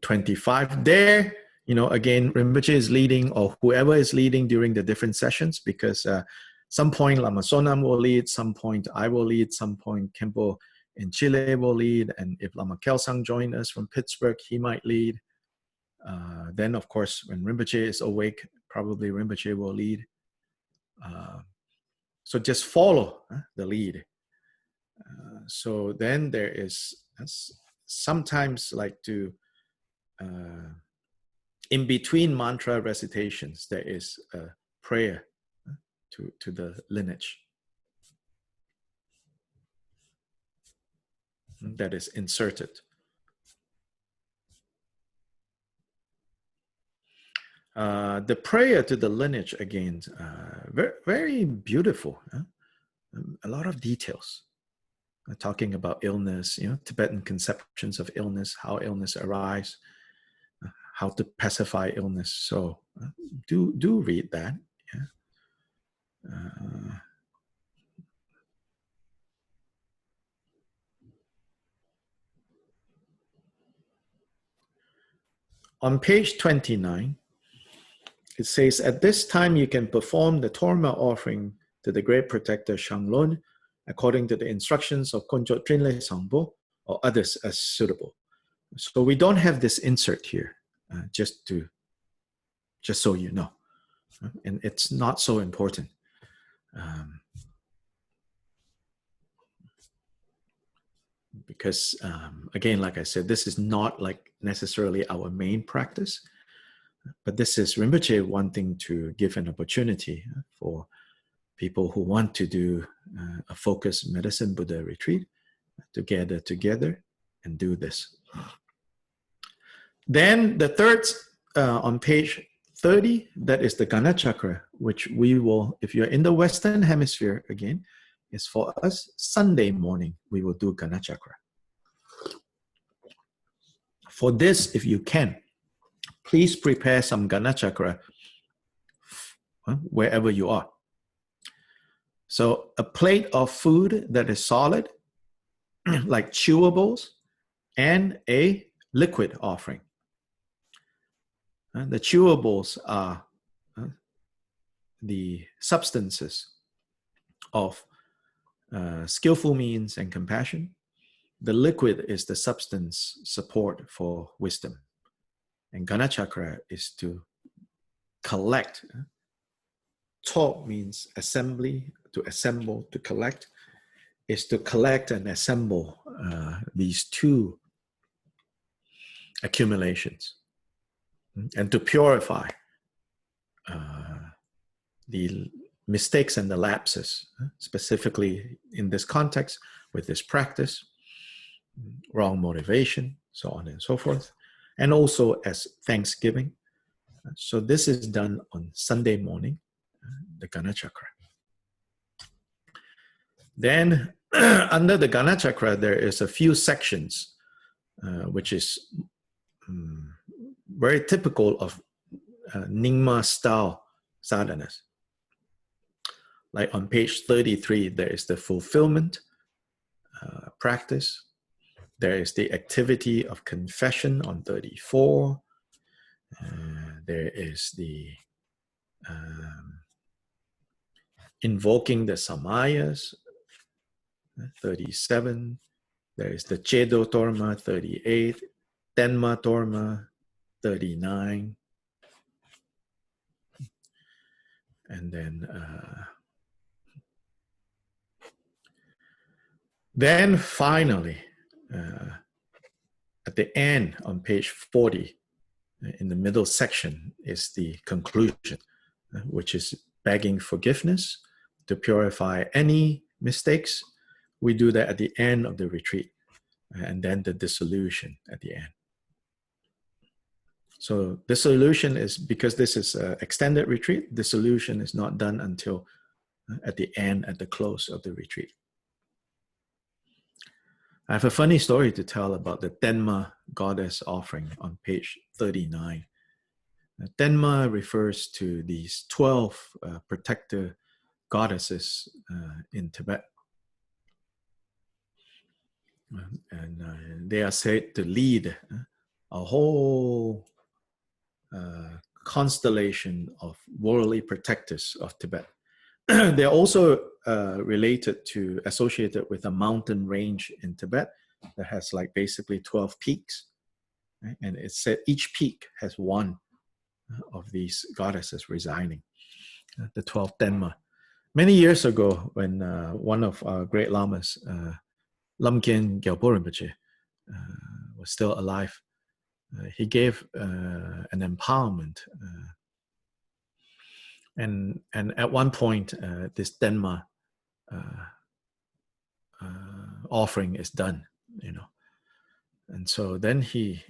25. There, again, Rinpoche is leading, or whoever is leading during the different sessions, because some point Lama Sonam will lead, some point I will lead, some point Kempo in Chile will lead, and if Lama Kelsang joins us from Pittsburgh, he might lead. Then, of course, when Rinpoche is awake, probably Rinpoche will lead. So just follow the lead. So then there is sometimes like to, in between mantra recitations, there is a prayer to the lineage that is inserted. The prayer to the lineage, again, very, very beautiful. A lot of details. Talking about illness, Tibetan conceptions of illness, how illness arises, how to pacify illness. So do read that. Yeah. On page 29, it says, at this time you can perform the Torma offering to the great protector Shanglun according to the instructions of Konjo Trinle Sangpo or others as suitable. So we don't have this insert here, just so you know. And it's not so important. Because again, like I said, this is not like necessarily our main practice, but this is Rinpoche wanting to give an opportunity for people who want to do a focused Medicine Buddha retreat to gather together and do this. Then the third, on page 30, that is the Ganachakura, which we will, if you're in the Western Hemisphere again, is for us Sunday morning, we will do Ganachakura. For this, if you can, please prepare some Ganachakura wherever you are. So a plate of food that is solid, like chewables, and a liquid offering. The chewables are the substances of skillful means and compassion. The liquid is the substance support for wisdom. And Ganachakura is to collect. To means assembly, to assemble, to collect, is to collect and assemble these two accumulations, and to purify the mistakes and the lapses, specifically in this context with this practice, wrong motivation, so on and so forth, and also as thanksgiving. So this is done on Sunday morning, the Ganachakura. Then under the Ganachakura, there is a few sections, which is very typical of Nyingma style sadhanas. Like on page 33, there is the fulfillment practice. There is the activity of confession on 34. There is the invoking the samayas, 37. There is the Chedo Torma, 38. Denma Torma, 39. And then finally, at the end on page 40, in the middle section, is the conclusion, which is begging forgiveness to purify any mistakes. We do that at the end of the retreat, and then the dissolution at the end. So dissolution is, because this is an extended retreat, dissolution is not done until at the end, at the close of the retreat. I have a funny story to tell about the Denma goddess offering on page 39. Denma refers to these 12 protector goddesses in Tibet. And they are said to lead a whole constellation of worldly protectors of Tibet. They're also associated with a mountain range in Tibet that has like basically 12 peaks. Right? And it's said each peak has one of these goddesses residing, the 12 Denma. Many years ago, when one of our great lamas, Lamkyen Gyalpo Rinpoche, was still alive, he gave an empowerment. And at one point, this Denma offering is done, you know. And so then he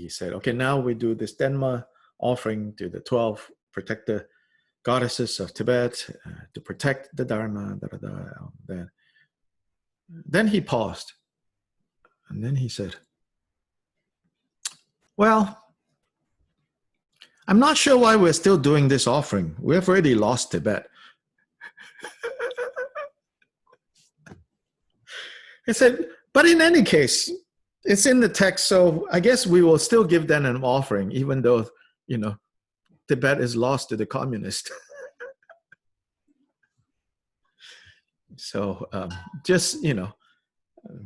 said, okay, now we do this Denma offering to the 12 protector goddesses of Tibet to protect the Dharma. Then he paused, and then he said, well, I'm not sure why we're still doing this offering. We've already lost Tibet. He said, but in any case, it's in the text, so I guess we will still give them an offering, even though, you know, Tibet is lost to the communists. So just, you know,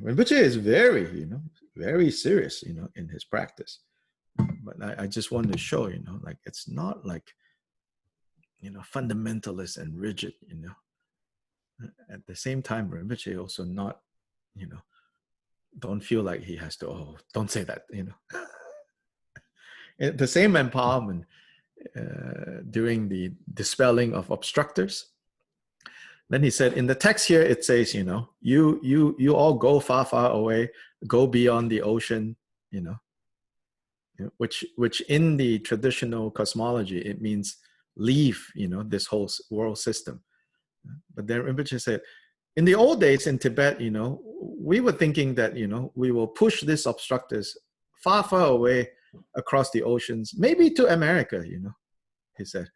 Rinpoche is very serious, you know, in his practice. But I just wanted to show, you know, like it's not like, you know, fundamentalist and rigid, you know. At the same time, Rinpoche also not, you know, don't feel like he has to, oh, don't say that, you know. The same empowerment during the dispelling of obstructors. Then he said, in the text here, it says, you know, you all go far, far away, go beyond the ocean, you know, which in the traditional cosmology, it means leave, you know, this whole world system. But then Rinpoche said, in the old days in Tibet, you know, we were thinking that, you know, we will push these obstructors far, far away across the oceans, maybe to America, you know, he said.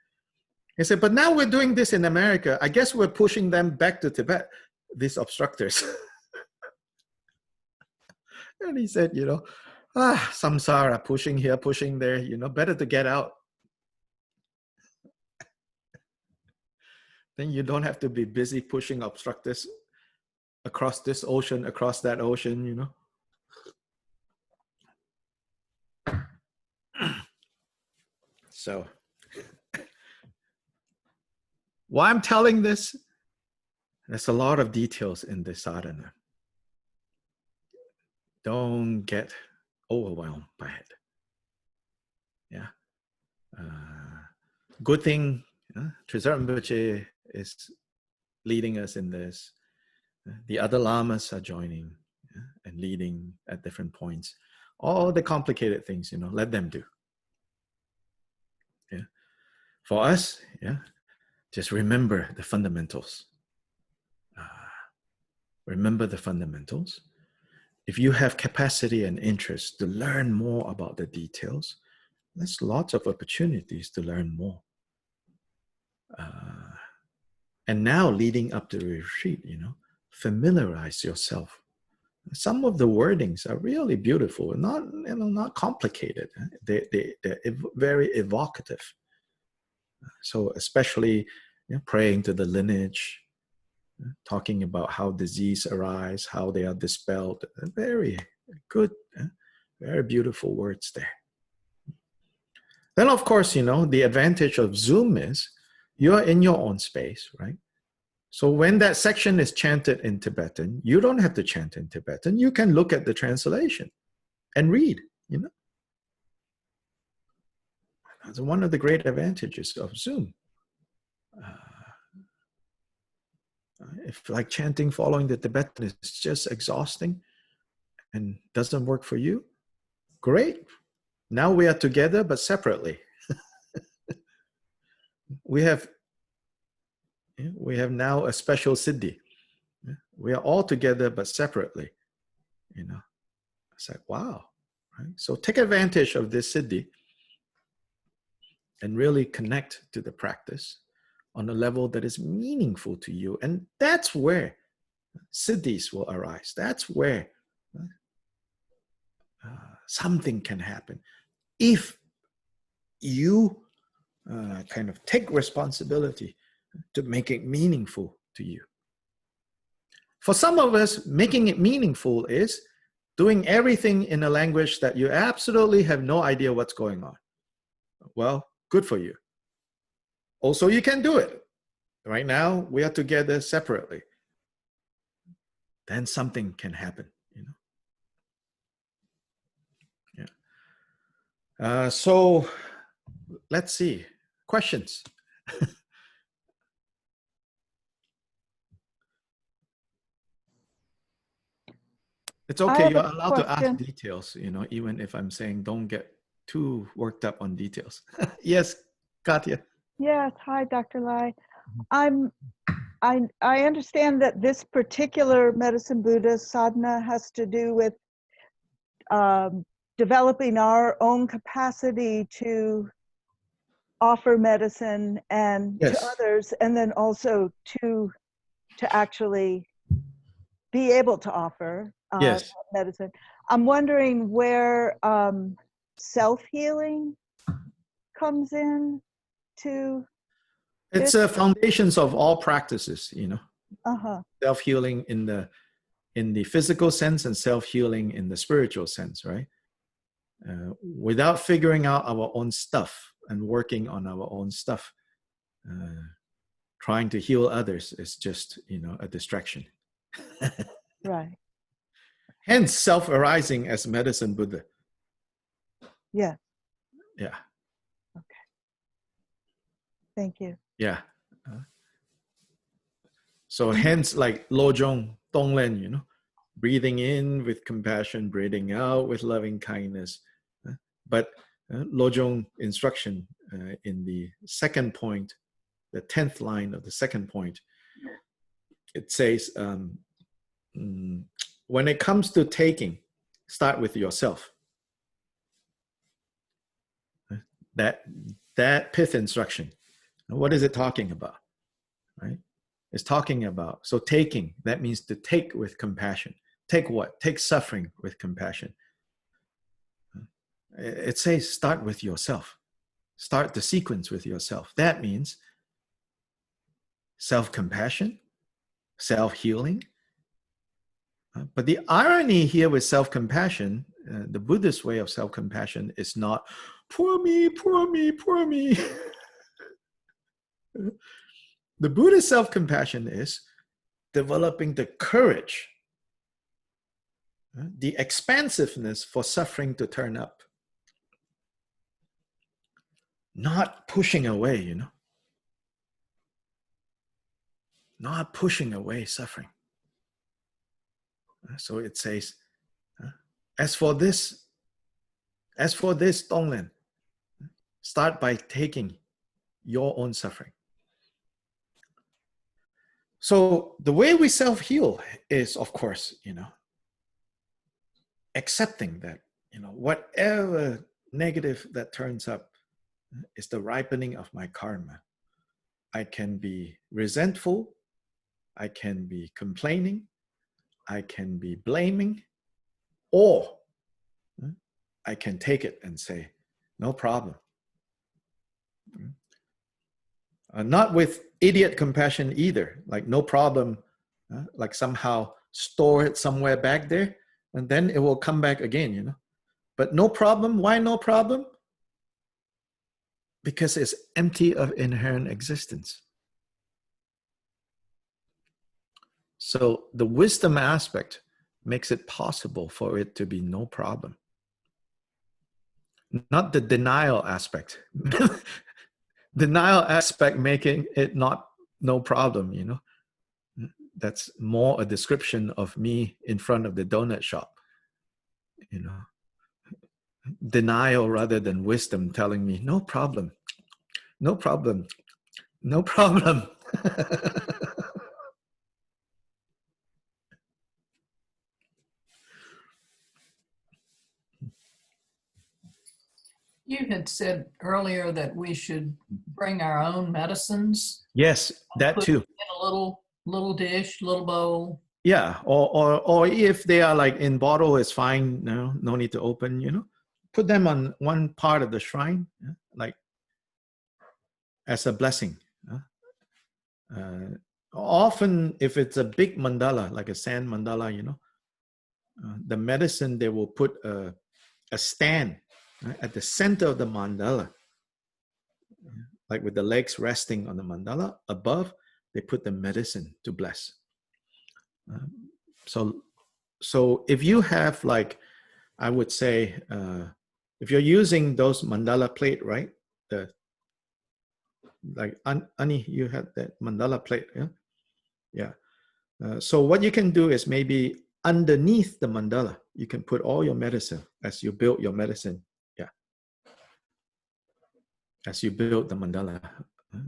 He said, but now we're doing this in America. I guess we're pushing them back to Tibet, these obstructors. And he said, you know, samsara, pushing here, pushing there, you know, better to get out. then you don't have to be busy pushing obstructors across this ocean, across that ocean, you know. So, why I'm telling this, there's a lot of details in this sadhana. Don't get overwhelmed by it. Yeah. Good thing Trisar Rinpoche is leading us in this. The other lamas are joining and leading at different points. All the complicated things, you know, let them do. Yeah. For us, yeah, just remember the fundamentals. Remember the fundamentals. If you have capacity and interest to learn more about the details, there's lots of opportunities to learn more. And now leading up to the retreat, you know, familiarize yourself. Some of the wordings are really beautiful, not, you know, not complicated. They're very evocative. So especially, you know, praying to the lineage, talking about how disease arise, how they are dispelled. Very good, very beautiful words there. Then, of course, you know, the advantage of Zoom is you're in your own space, right? So when that section is chanted in Tibetan, you don't have to chant in Tibetan. You can look at the translation and read, you know. That's one of the great advantages of Zoom. If like chanting following the Tibetan is just exhausting and doesn't work for you, great. Now we are together but separately. We have now a special siddhi. We are all together but separately. You know, it's like, wow. Right? So take advantage of this siddhi and really connect to the practice on a level that is meaningful to you. And that's where siddhis will arise. That's where something can happen. If you kind of take responsibility to make it meaningful to you. For some of us, making it meaningful is doing everything in a language that you absolutely have no idea what's going on. Well, good for you. Also, you can do it. Right now, we are together separately. Then something can happen, you know. Yeah. So let's see. Questions? It's okay. You're allowed to ask details, you know, even if I'm saying don't get too worked up on details. Yes, Katya. Yes. Hi, Dr. Lai. I understand that this particular Medicine Buddha sadhana has to do with developing our own capacity to offer medicine and to others, and then also to actually be able to offer medicine. I'm wondering where self-healing comes in to. It's foundations of all practices, you know. Self-healing in the physical sense and self-healing in the spiritual sense, right? Without figuring out our own stuff and working on our own stuff, trying to heal others is just, you know, a distraction. Right. Hence, self-arising as Medicine Buddha. Yeah. Yeah. Okay. Thank you. Yeah. So hence, like Lojong, Tonglen, you know, breathing in with compassion, breathing out with loving kindness. But Lojong instruction in the second point, the 10th line of the second point, it says, when it comes to taking, start with yourself. That pith instruction, what is it talking about? Right? It's talking about, so taking, that means to take with compassion. Take what? Take suffering with compassion. It says start with yourself. Start the sequence with yourself. That means self-compassion, self-healing. But the irony here with self-compassion, the Buddhist way of self-compassion is not, poor me, poor me, poor me. The Buddhist self-compassion is developing the courage, the expansiveness for suffering to turn up. Not pushing away, not pushing away suffering. So it says, as for this, Tonglen, start by taking your own suffering. So the way we self-heal is, of course, accepting that, whatever negative that turns up is the ripening of my karma. I can be resentful, I can be complaining, I can be blaming, or I can take it and say, no problem. Not with idiot compassion either, like no problem, like somehow store it somewhere back there, and then it will come back again, But no problem, why no problem? Because it's empty of inherent existence. So the wisdom aspect makes it possible for it to be no problem. Not the denial aspect. Denial aspect making it no problem, That's more a description of me in front of the donut shop, Denial rather than wisdom telling me, no problem, no problem, no problem. You had said earlier that we should bring our own medicines. Yes, that too. In a little dish, little bowl. Yeah, or if they are like in bottle, it's fine. No need to open. Put them on one part of the shrine, like as a blessing. Often, if it's a big mandala, like a sand mandala, the medicine, they will put a stand at the center of the mandala, like with the legs resting on the mandala. Above, they put the medicine to bless. So if you have, like, I would say, if you're using those mandala plate, right? Ani, you had that mandala plate, yeah? Yeah. So what you can do is maybe underneath the mandala, you can put all your medicine as you build your medicine. Yeah. As you build the mandala,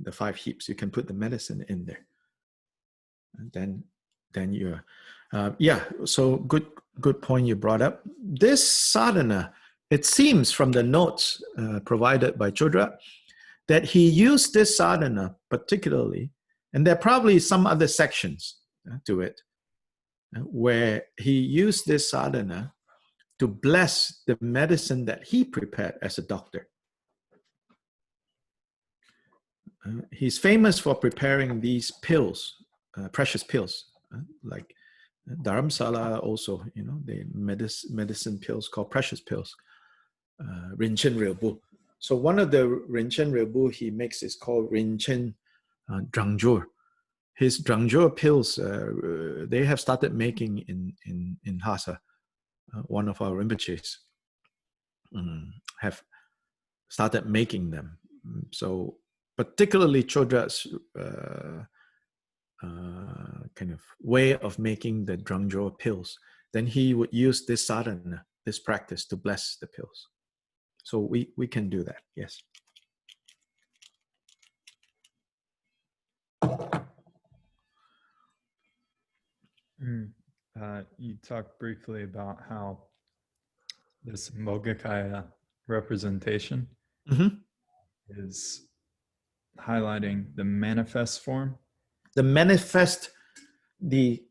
the 5 heaps, you can put the medicine in there. And then you're, so good point you brought up. This sadhana, it seems from the notes provided by Chodra, that he used this sadhana particularly, and there are probably some other sections to it, where he used this sadhana to bless the medicine that he prepared as a doctor. He's famous for preparing these pills, precious pills, like Dharamsala also, the medicine pills called precious pills, Rinchen Rilbu. So one of the Rinchen Rilbu he makes is called Rinchen Drangjur. His Drangjur pills, they have started making in Lhasa. One of our Rinpoches have started making them. So particularly Chodra's kind of way of making the Drangjur pills, then he would use this sadhana, this practice, to bless the pills. So we can do that, yes. You talked briefly about how this Mogakaya representation is highlighting the manifest form. The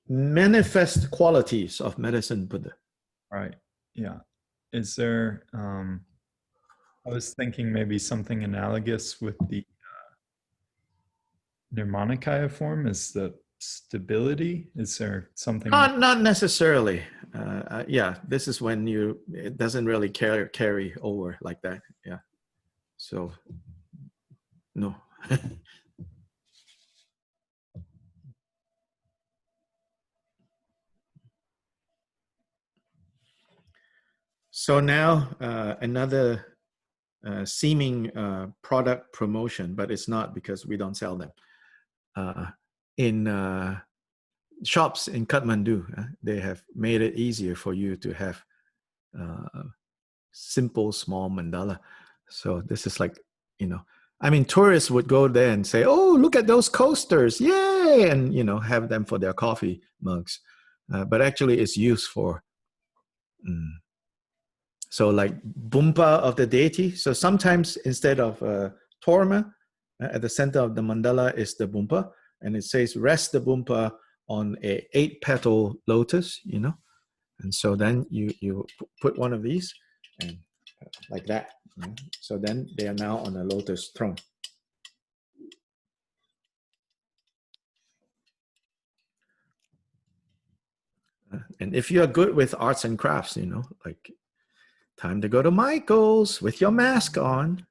manifest qualities of medicine Buddha. Right, yeah. Is there, I was thinking maybe something analogous with the Nirmanakaya form is the stability? Is there something? Not necessarily. Yeah, this is when it doesn't really carry over like that. Yeah. So, no. So now another seeming product promotion, but it's not because we don't sell them. In shops in Kathmandu, they have made it easier for you to have simple, small mandala. So this is like, I mean, tourists would go there and say, oh, look at those coasters, yay! And, have them for their coffee mugs. But actually it's used for, so like bumpa of the deity. So sometimes instead of Torma, at the center of the mandala is the bumpa. And it says, rest the bumpa on a 8-petal lotus, And so then you put one of these and like that. So then they are now on a lotus throne. And if you are good with arts and crafts, like time to go to Michael's with your mask on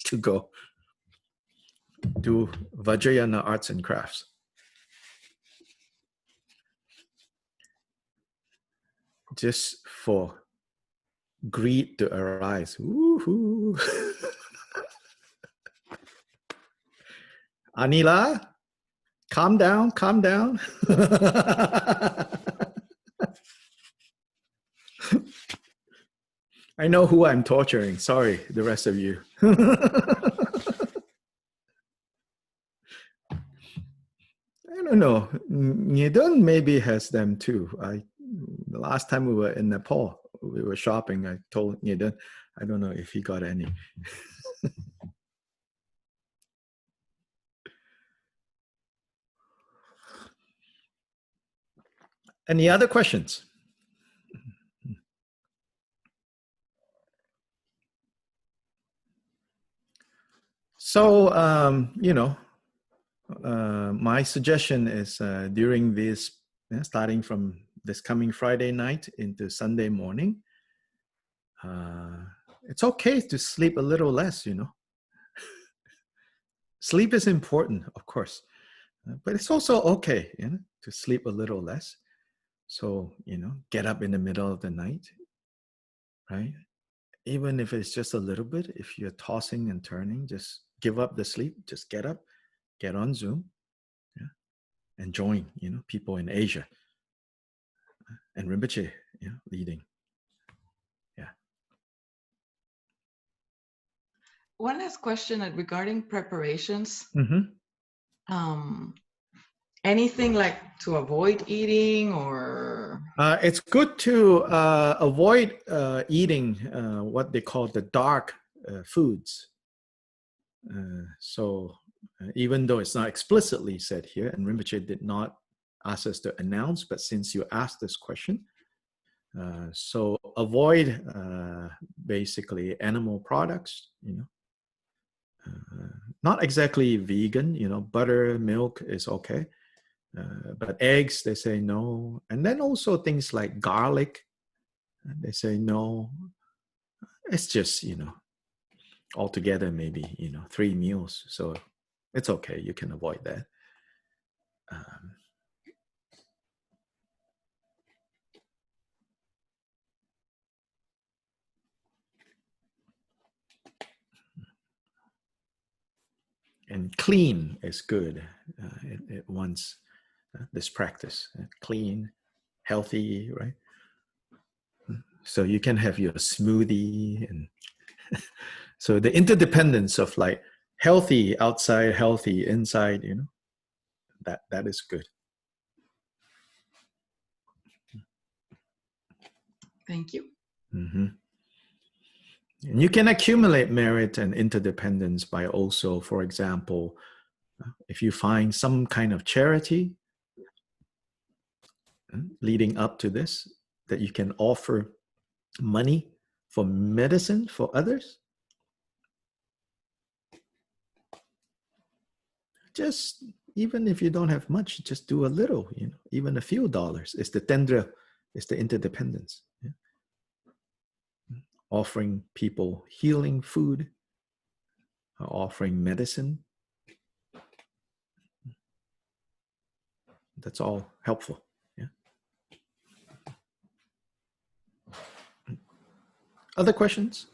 to go do Vajrayana arts and crafts. Just for greed to arise. Woohoo! Anila, calm down, calm down. I know who I'm torturing. Sorry, the rest of you. I don't know. Nyedon maybe has them too. The last time we were in Nepal, we were shopping. I told Nyedon, I don't know if he got any. Any other questions? So, my suggestion is during this, starting from this coming Friday night into Sunday morning, it's okay to sleep a little less, Sleep is important, of course, but it's also okay, to sleep a little less. So, get up in the middle of the night, right? Even if it's just a little bit, if you're tossing and turning, just give up the sleep, just get up, get on Zoom, and join, people in Asia. And Rinpoche, leading. Yeah. One last question regarding preparations. Anything like to avoid eating or? It's good to avoid eating what they call the dark foods. So even though it's not explicitly said here, and Rinpoche did not ask us to announce, but since you asked this question, so avoid basically animal products, not exactly vegan, butter, milk is okay. But eggs, they say no. And then also things like garlic, they say no. It's just, altogether maybe, 3 meals. So it's okay. You can avoid that. And clean is good. It wants this practice. Clean, healthy, right? So you can have your smoothie. And so the interdependence of like healthy outside, healthy inside, that is good. Thank you. Mm-hmm. And you can accumulate merit and interdependence by also, for example, if you find some kind of charity leading up to this, that you can offer money for medicine for others. just even if you don't have much, just do a little, even a few dollars. It's the tendra, it's the interdependence. Yeah? Offering people healing food, offering medicine. That's all helpful. Yeah. Other questions?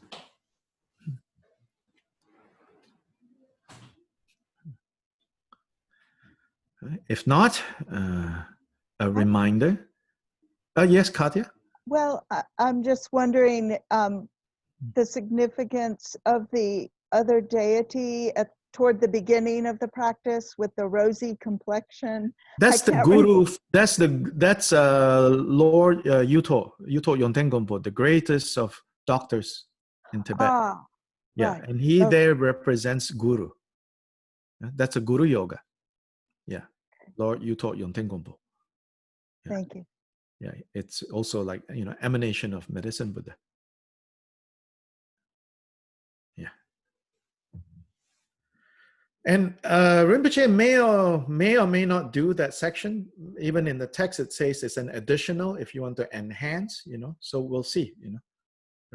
If not, a reminder. Yes, Katya? Well, I'm just wondering the significance of the other deity toward the beginning of the practice with the rosy complexion. That's the guru. That's Lord Yuto Yonten, the greatest of doctors in Tibet. Ah, yeah, right. and he there represents guru. That's a guru yoga. Yeah, Lord Yuto Yonten. Yeah. Thank you. Yeah, it's also like, emanation of medicine Buddha. Yeah. And Rinpoche may or may not do that section. Even in the text, it says it's an additional if you want to enhance, so we'll see,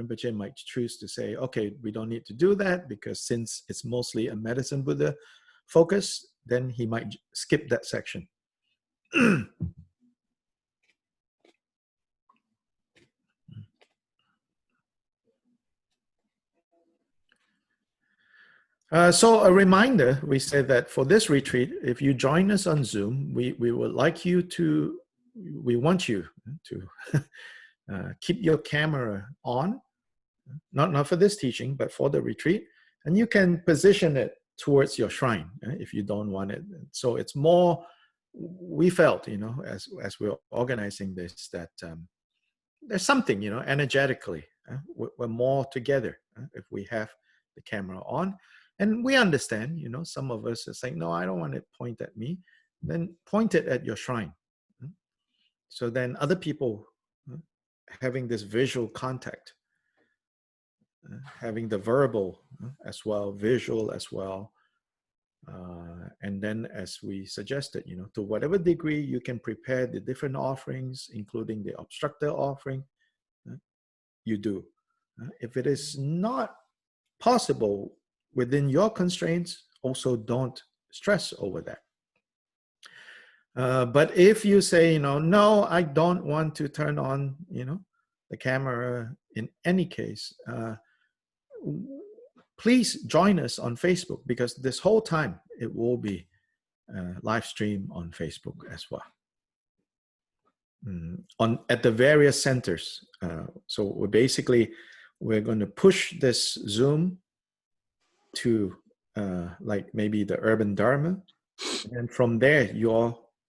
Rinpoche might choose to say, okay, we don't need to do that because since it's mostly a medicine Buddha focus, then he might skip that section. So a reminder, we said that for this retreat, if you join us on Zoom, we want you to keep your camera on, not for this teaching, but for the retreat, and you can position it towards your shrine if you don't want it. So it's more, we felt, as we're organizing this, that there's something, energetically, we're more together if we have the camera on. And we understand, some of us are saying, no, I don't want it point at me. Then point it at your shrine. So then other people having this visual contact, having the verbal as well, visual as well. And then as we suggested, to whatever degree you can prepare the different offerings, including the obstructor offering, you do. If it is not possible within your constraints, also don't stress over that. But if you say, no, I don't want to turn on, the camera in any case, please join us on Facebook, because this whole time it will be live stream on Facebook as well. At the various centers. So we're going to push this Zoom to like maybe the urban Dharma, and from there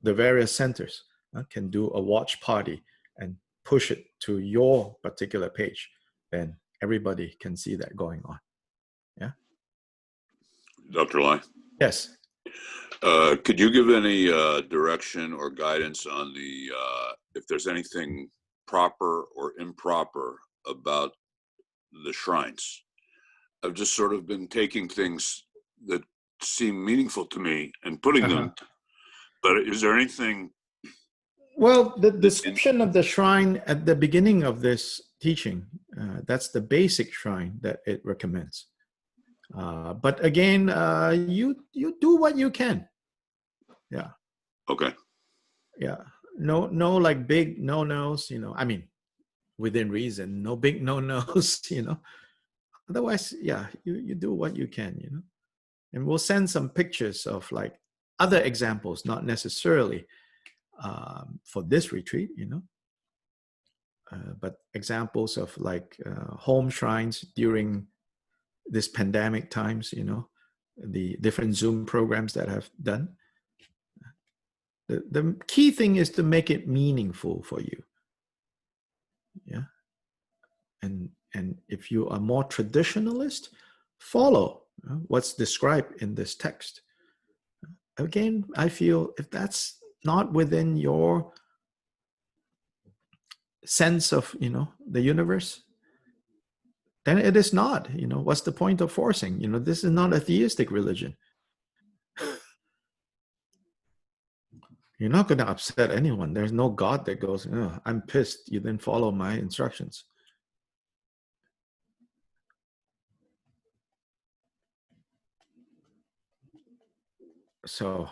the various centers can do a watch party and push it to your particular page. Then everybody can see that going on. Yeah. Dr. Lai? Yes. Could you give any direction or guidance on if there's anything proper or improper about the shrines? I've just sort of been taking things that seem meaningful to me and putting them, but is there anything? Well, the description of the shrine at the beginning of this teaching, that's the basic shrine that it recommends. But again, you do what you can. Yeah. Okay. Yeah. No like big no-nos, I mean, within reason, no big no-nos, Otherwise, yeah, you do what you can, And we'll send some pictures of like other examples, not necessarily for this retreat, but examples of like home shrines during this pandemic times, the different Zoom programs that I've done. The key thing is to make it meaningful for you. Yeah. And if you are more traditionalist, follow what's described in this text. Again, I feel if that's not within your sense of, the universe, then it is not. What's the point of forcing? This is not a theistic religion. You're not going to upset anyone. There's no God that goes, oh, I'm pissed you didn't follow my instructions. So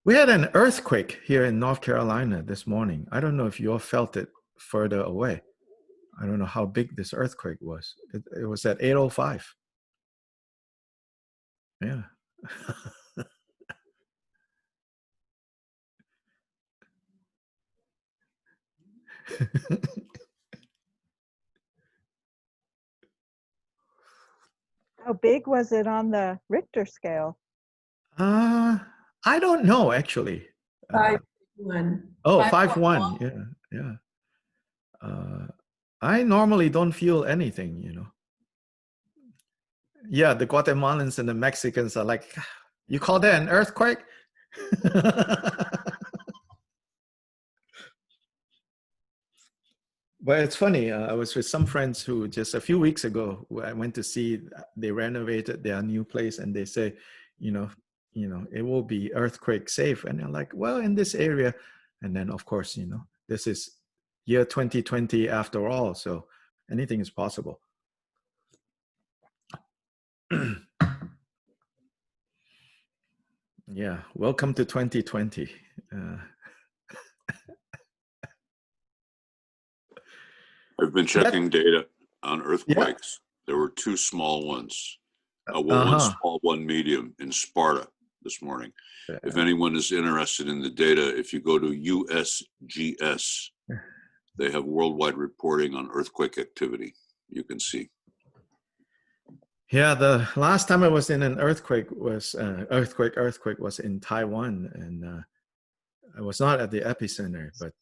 we had an earthquake here in North Carolina this morning. I don't know if you all felt it further away. I don't know how big this earthquake was. It was at 8:05. Yeah. How big was it on the Richter scale? I don't know actually. 5.1. Oh, 5.1. 5.1. Yeah. I normally don't feel anything, you know. Yeah, the Guatemalans and the Mexicans are like, you call that an earthquake? But it's funny, I was with some friends who just a few weeks ago, I went to see, they renovated their new place and they say, you know, it will be earthquake safe. And they're like, well, in this area. And then of course, you know, this is year 2020 after all. So anything is possible. Yeah, welcome to 2020. I've been checking data on earthquakes. There were 2 small ones. One small, one medium in Sparta this morning. If anyone is interested in the data, if you go to USGS, they have worldwide reporting on earthquake activity. You can see. Yeah, the last time I was in an earthquake was was in Taiwan, and I was not at the epicenter, but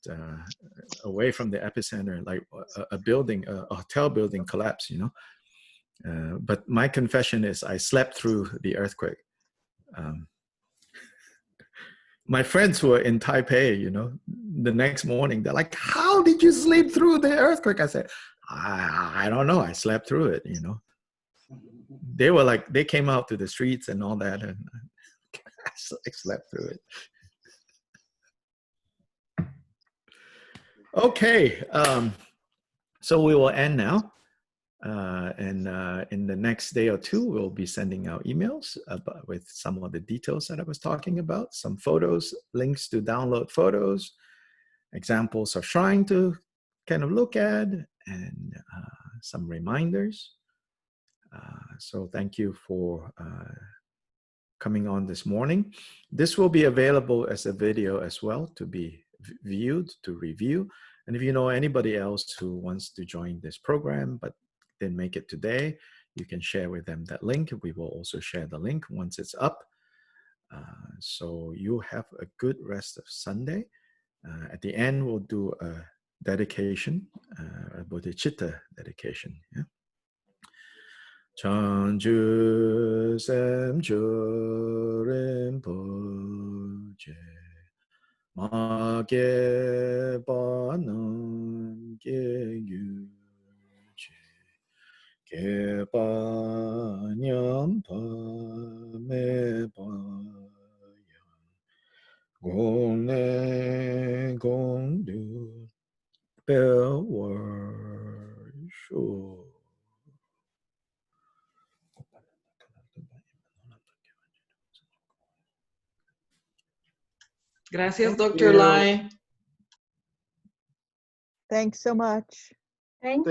away from the epicenter, like a building, a hotel building collapsed, you know. But my confession is I slept through the earthquake. My friends who were in Taipei, you know, the next morning, they're like, how did you sleep through the earthquake? I said, I don't know. I slept through it, you know. They were like, they came out to the streets and all that, and I slept through it. Okay, so we will end now. And in the next day or two, we'll be sending out emails with some of the details that I was talking about, some photos, links to download photos, examples of shrine to kind of look at, and some reminders. So thank you for coming on this morning. This will be available as a video as well to be viewed, to review. And if you know anybody else who wants to join this program but didn't make it today, you can share with them that link. We will also share the link once it's up. So you have a good rest of Sunday. At the end, we'll do a dedication, a bodhicitta dedication. Yeah. Chanju Semcho Rinpoche Ma Ge Ba Nam Ge Yu Che Ge Ba Nyam Pa Me Ba Yang Gong Ne Gong Du Bel War Shu. Gracias, Dr. Lai. Thanks so much. Thank